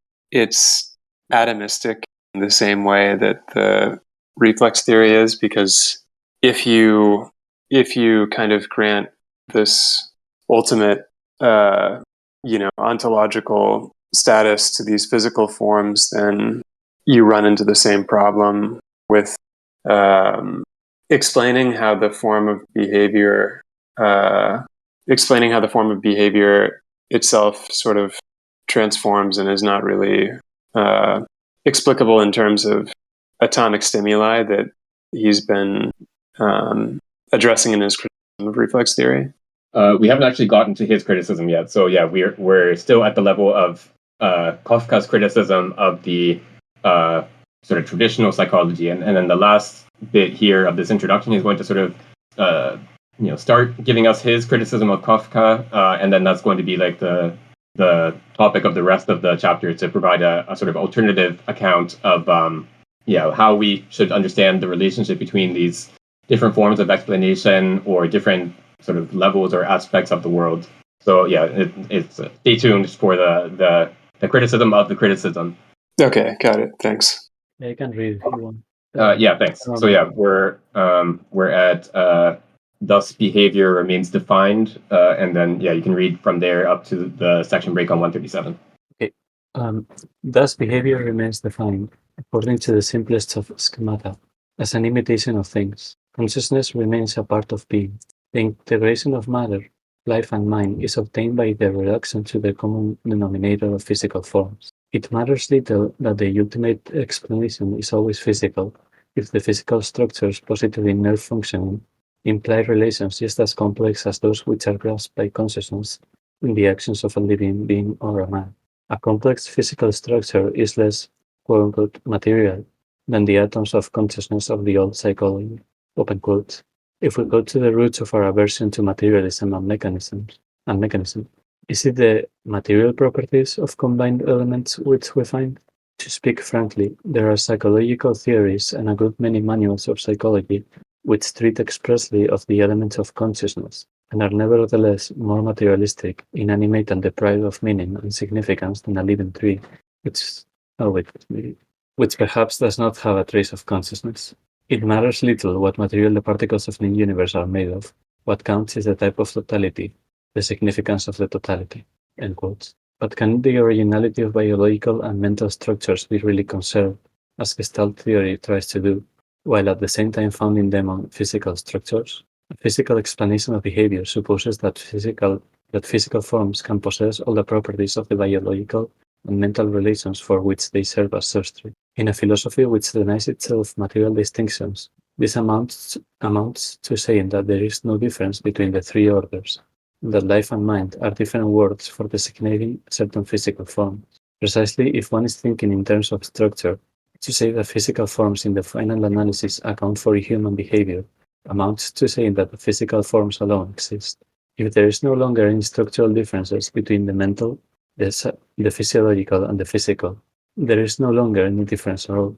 atomistic in the same way that the reflex theory is? Because if you kind of grant this ultimate, ontological status to these physical forms, then you run into the same problem with explaining how the form of behavior itself sort of transforms and is not really explicable in terms of atomic stimuli that he's been addressing in his criticism of reflex theory. We haven't actually gotten to his criticism yet. So yeah, we're still at the level of Kafka's criticism of the sort of traditional psychology, and then the last bit here of this introduction, he's going to sort of start giving us his criticism of Kafka, and then that's going to be like the topic of the rest of the chapter, to provide a sort of alternative account of how we should understand the relationship between these different forms of explanation or different sort of levels or aspects of the world. So yeah, it's stay tuned for the criticism of the criticism. Okay, got it. Thanks. I can read if you want. Yeah, thanks. So yeah, we're at thus behavior remains defined, and then you can read from there up to the section break on 137. Okay. Thus behavior remains defined according to the simplest of schemata, as an imitation of things. Consciousness remains a part of being. The integration of matter, life and mind is obtained by the reduction to the common denominator of physical forms. It matters little that the ultimate explanation is always physical, if the physical structures posited in nerve functioning imply relations just as complex as those which are grasped by consciousness in the actions of a living being or a man. A complex physical structure is less, quote-unquote, material than the atoms of consciousness of the old psychology, open quotes. If we go to the roots of our aversion to materialism and mechanism, is it the material properties of combined elements which we find? To speak frankly, there are psychological theories and a good many manuals of psychology which treat expressly of the elements of consciousness, and are nevertheless more materialistic, inanimate, and deprived of meaning and significance than a living tree, which perhaps does not have a trace of consciousness. It matters little what material the particles of the universe are made of. What counts is the type of totality, the significance of the totality. End quotes. But can the originality of biological and mental structures be really conserved, as Gestalt theory tries to do, while at the same time founding them on physical structures? A physical explanation of behavior supposes that physical forms can possess all the properties of the biological and mental relations for which they serve as substrate. In a philosophy which denies itself material distinctions, this amounts to saying that there is no difference between the three orders, that life and mind are different words for designating certain physical forms. Precisely, if one is thinking in terms of structure, to say that physical forms in the final analysis account for human behavior amounts to saying that the physical forms alone exist. If there is no longer any structural differences between the mental, the physiological, and the physical, there is no longer any difference at all.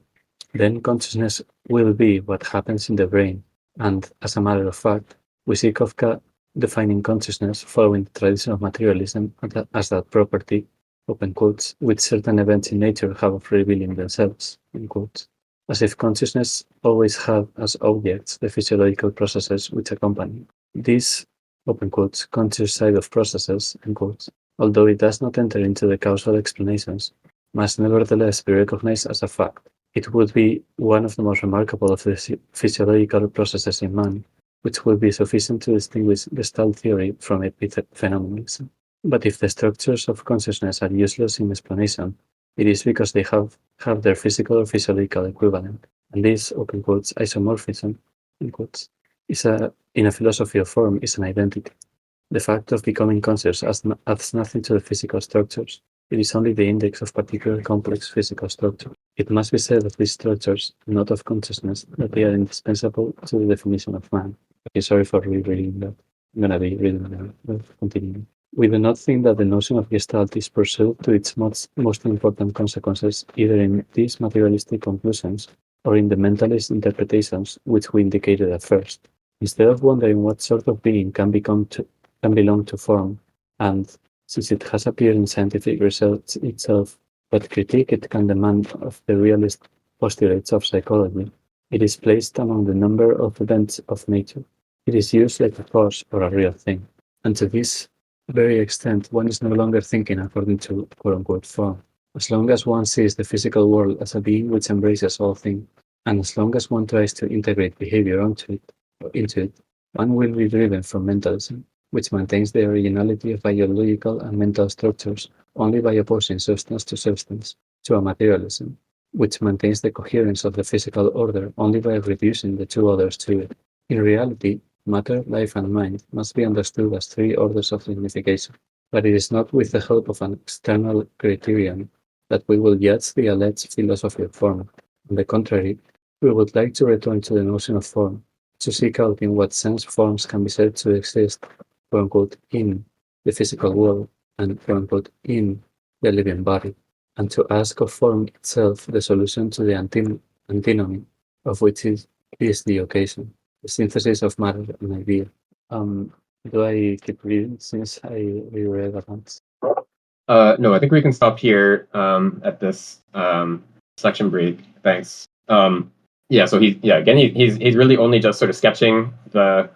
Then consciousness will be what happens in the brain, and, as a matter of fact, we see Kafka defining consciousness following the tradition of materialism as that property, open quotes, which certain events in nature have of revealing themselves, end quotes, as if consciousness always had as objects the physiological processes which accompany these, open quotes, conscious side of processes, end quotes, although it does not enter into the causal explanations, must nevertheless be recognized as a fact. It would be one of the most remarkable of the physiological processes in man, which would be sufficient to distinguish Gestalt theory from epiphenomenalism. But if the structures of consciousness are useless in explanation, it is because they have their physical or physiological equivalent, and this, open quotes, isomorphism, end quotes, in a philosophy of form is an identity. The fact of becoming conscious adds nothing to the physical structures. It is only the index of particular complex physical structures. It must be said of these structures, not of consciousness, that they are indispensable to the definition of man. Okay, sorry for rereading that. I'm going to be reading that. Continuing. We do not think that the notion of Gestalt is pursued to its most important consequences, either in these materialistic conclusions or in the mentalist interpretations which we indicated at first. Instead of wondering what sort of being can belong to form, and, since it has appeared in scientific research itself, but critique it can demand of the realist postulates of psychology, it is placed among the number of events of nature. It is used like a cause or a real thing. And to this very extent, one is no longer thinking according to quote-unquote form. As long as one sees the physical world as a being which embraces all things, and as long as one tries to integrate behavior into it, one will be driven from mentalism, which maintains the originality of biological and mental structures only by opposing substance to substance, to a materialism, which maintains the coherence of the physical order only by reducing the two others to it. In reality, matter, life, and mind must be understood as three orders of signification, but it is not with the help of an external criterion that we will judge the alleged philosophy of form. On the contrary, we would like to return to the notion of form, to seek out in what sense forms can be said to exist, quote-unquote, in the physical world and, quote-unquote, in the living body, and to ask of form itself the solution to the antinomy of which is the occasion, the synthesis of matter and idea. Do I keep reading since I reread at once? No, I think we can stop here at this section break. Thanks. So he's really only just sort of sketching the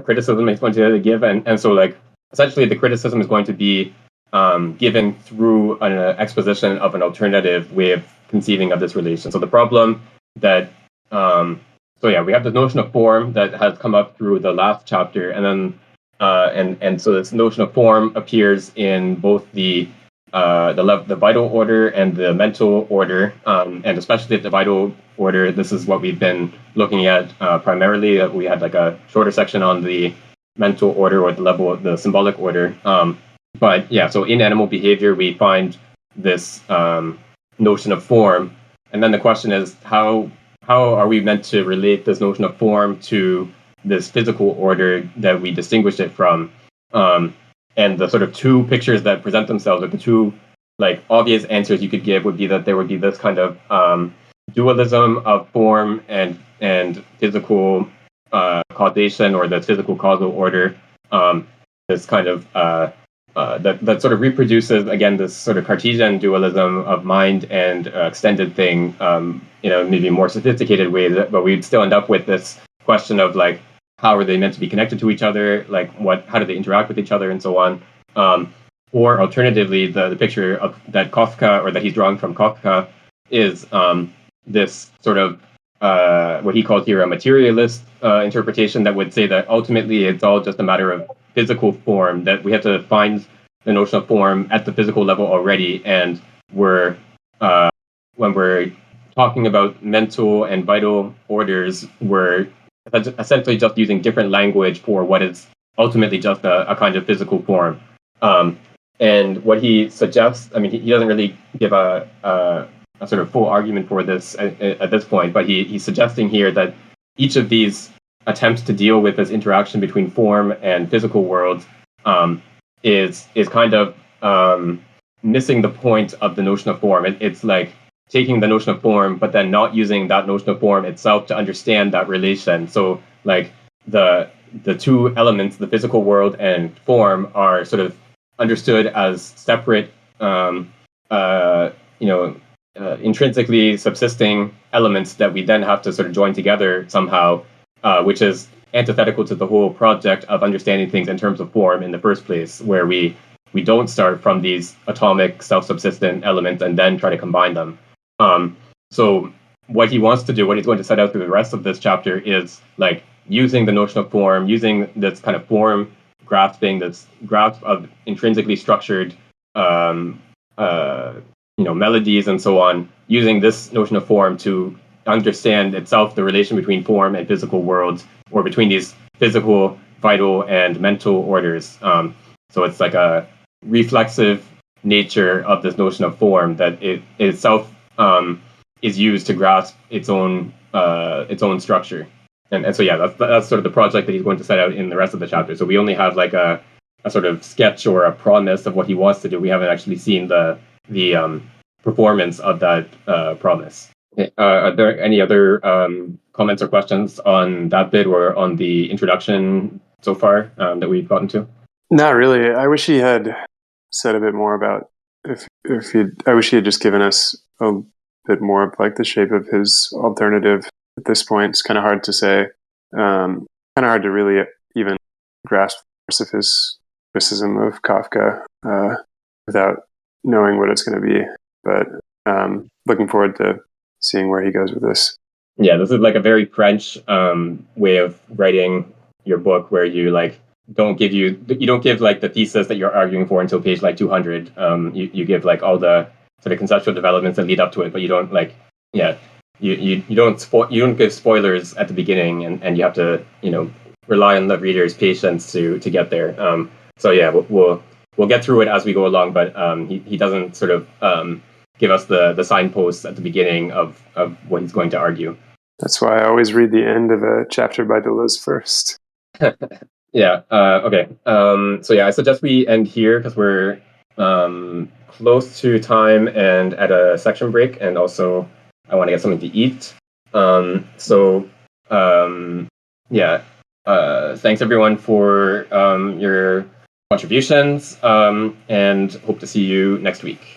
criticism he's going to give, and so like essentially the criticism is going to be given through an exposition of an alternative way of conceiving of this relation. So the problem that we have the notion of form that has come up through the last chapter, and then and so this notion of form appears in both the vital order and the mental order, and especially at the vital order. This is what we've been looking at primarily. We had like a shorter section on the mental order or the level of the symbolic order. So in animal behavior, we find this notion of form, and then the question is how are we meant to relate this notion of form to this physical order that we distinguish it from? And the sort of two pictures that present themselves, or the two like obvious answers you could give, would be that there would be this kind of dualism of form and physical causation or the physical causal order, this kind of that sort of reproduces again this sort of Cartesian dualism of mind and extended thing, maybe more sophisticated ways, but we'd still end up with this question of like, how are they meant to be connected to each other? Like, how do they interact with each other, and so on. Or alternatively, the picture of that Kafka, or that he's drawing from Kafka, is this sort of what he calls here a materialist interpretation that would say that ultimately it's all just a matter of physical form, that we have to find the notion of form at the physical level already, and when we're talking about mental and vital orders, we're essentially just using different language for what is ultimately just a kind of physical form. And what he suggests, I mean, he doesn't really give a sort of full argument for this at this point, but he's suggesting here that each of these attempts to deal with this interaction between form and physical worlds is kind of missing the point of the notion of form. It's like taking the notion of form, but then not using that notion of form itself to understand that relation. So like the two elements, the physical world and form, are sort of understood as separate, intrinsically subsisting elements that we then have to sort of join together somehow, which is antithetical to the whole project of understanding things in terms of form in the first place, where we don't start from these atomic self-subsistent elements and then try to combine them. So what he wants to do, what he's going to set out through the rest of this chapter, is like using the notion of form, using this kind of form grasping, this grasp of intrinsically structured melodies and so on, using this notion of form to understand itself the relation between form and physical worlds, or between these physical, vital, and mental orders. So it's like a reflexive nature of this notion of form that it itself is used to grasp its own structure. And so that's sort of the project that he's going to set out in the rest of the chapter. So we only have like a sort of sketch or a promise of what he wants to do. We haven't actually seen the performance of that promise. Okay. Are there any other comments or questions on that bit or on the introduction so far that we've gotten to? Not really. I wish he had said a bit more about I wish he had just given us a bit more of like the shape of his alternative. At this point, it's kind of hard to say. Kind of hard to really even grasp the force of his criticism of Kafka without knowing what it's going to be. But looking forward to seeing where he goes with this. Yeah, this is like a very French way of writing your book, where you like you don't give like the thesis that you're arguing for until page like 200. You give like all the sort of conceptual developments that lead up to it, but you don't like you don't give spoilers at the beginning, and you have to rely on the reader's patience to get there. So yeah, we'll get through it as we go along, but he doesn't sort of give us the signposts at the beginning of what he's going to argue. That's why I always read the end of a chapter by Deleuze first. Yeah. Okay. So yeah, I suggest we end here because we're close to time and at a section break, and also I want to get something to eat. Thanks everyone for your contributions, and hope to see you next week.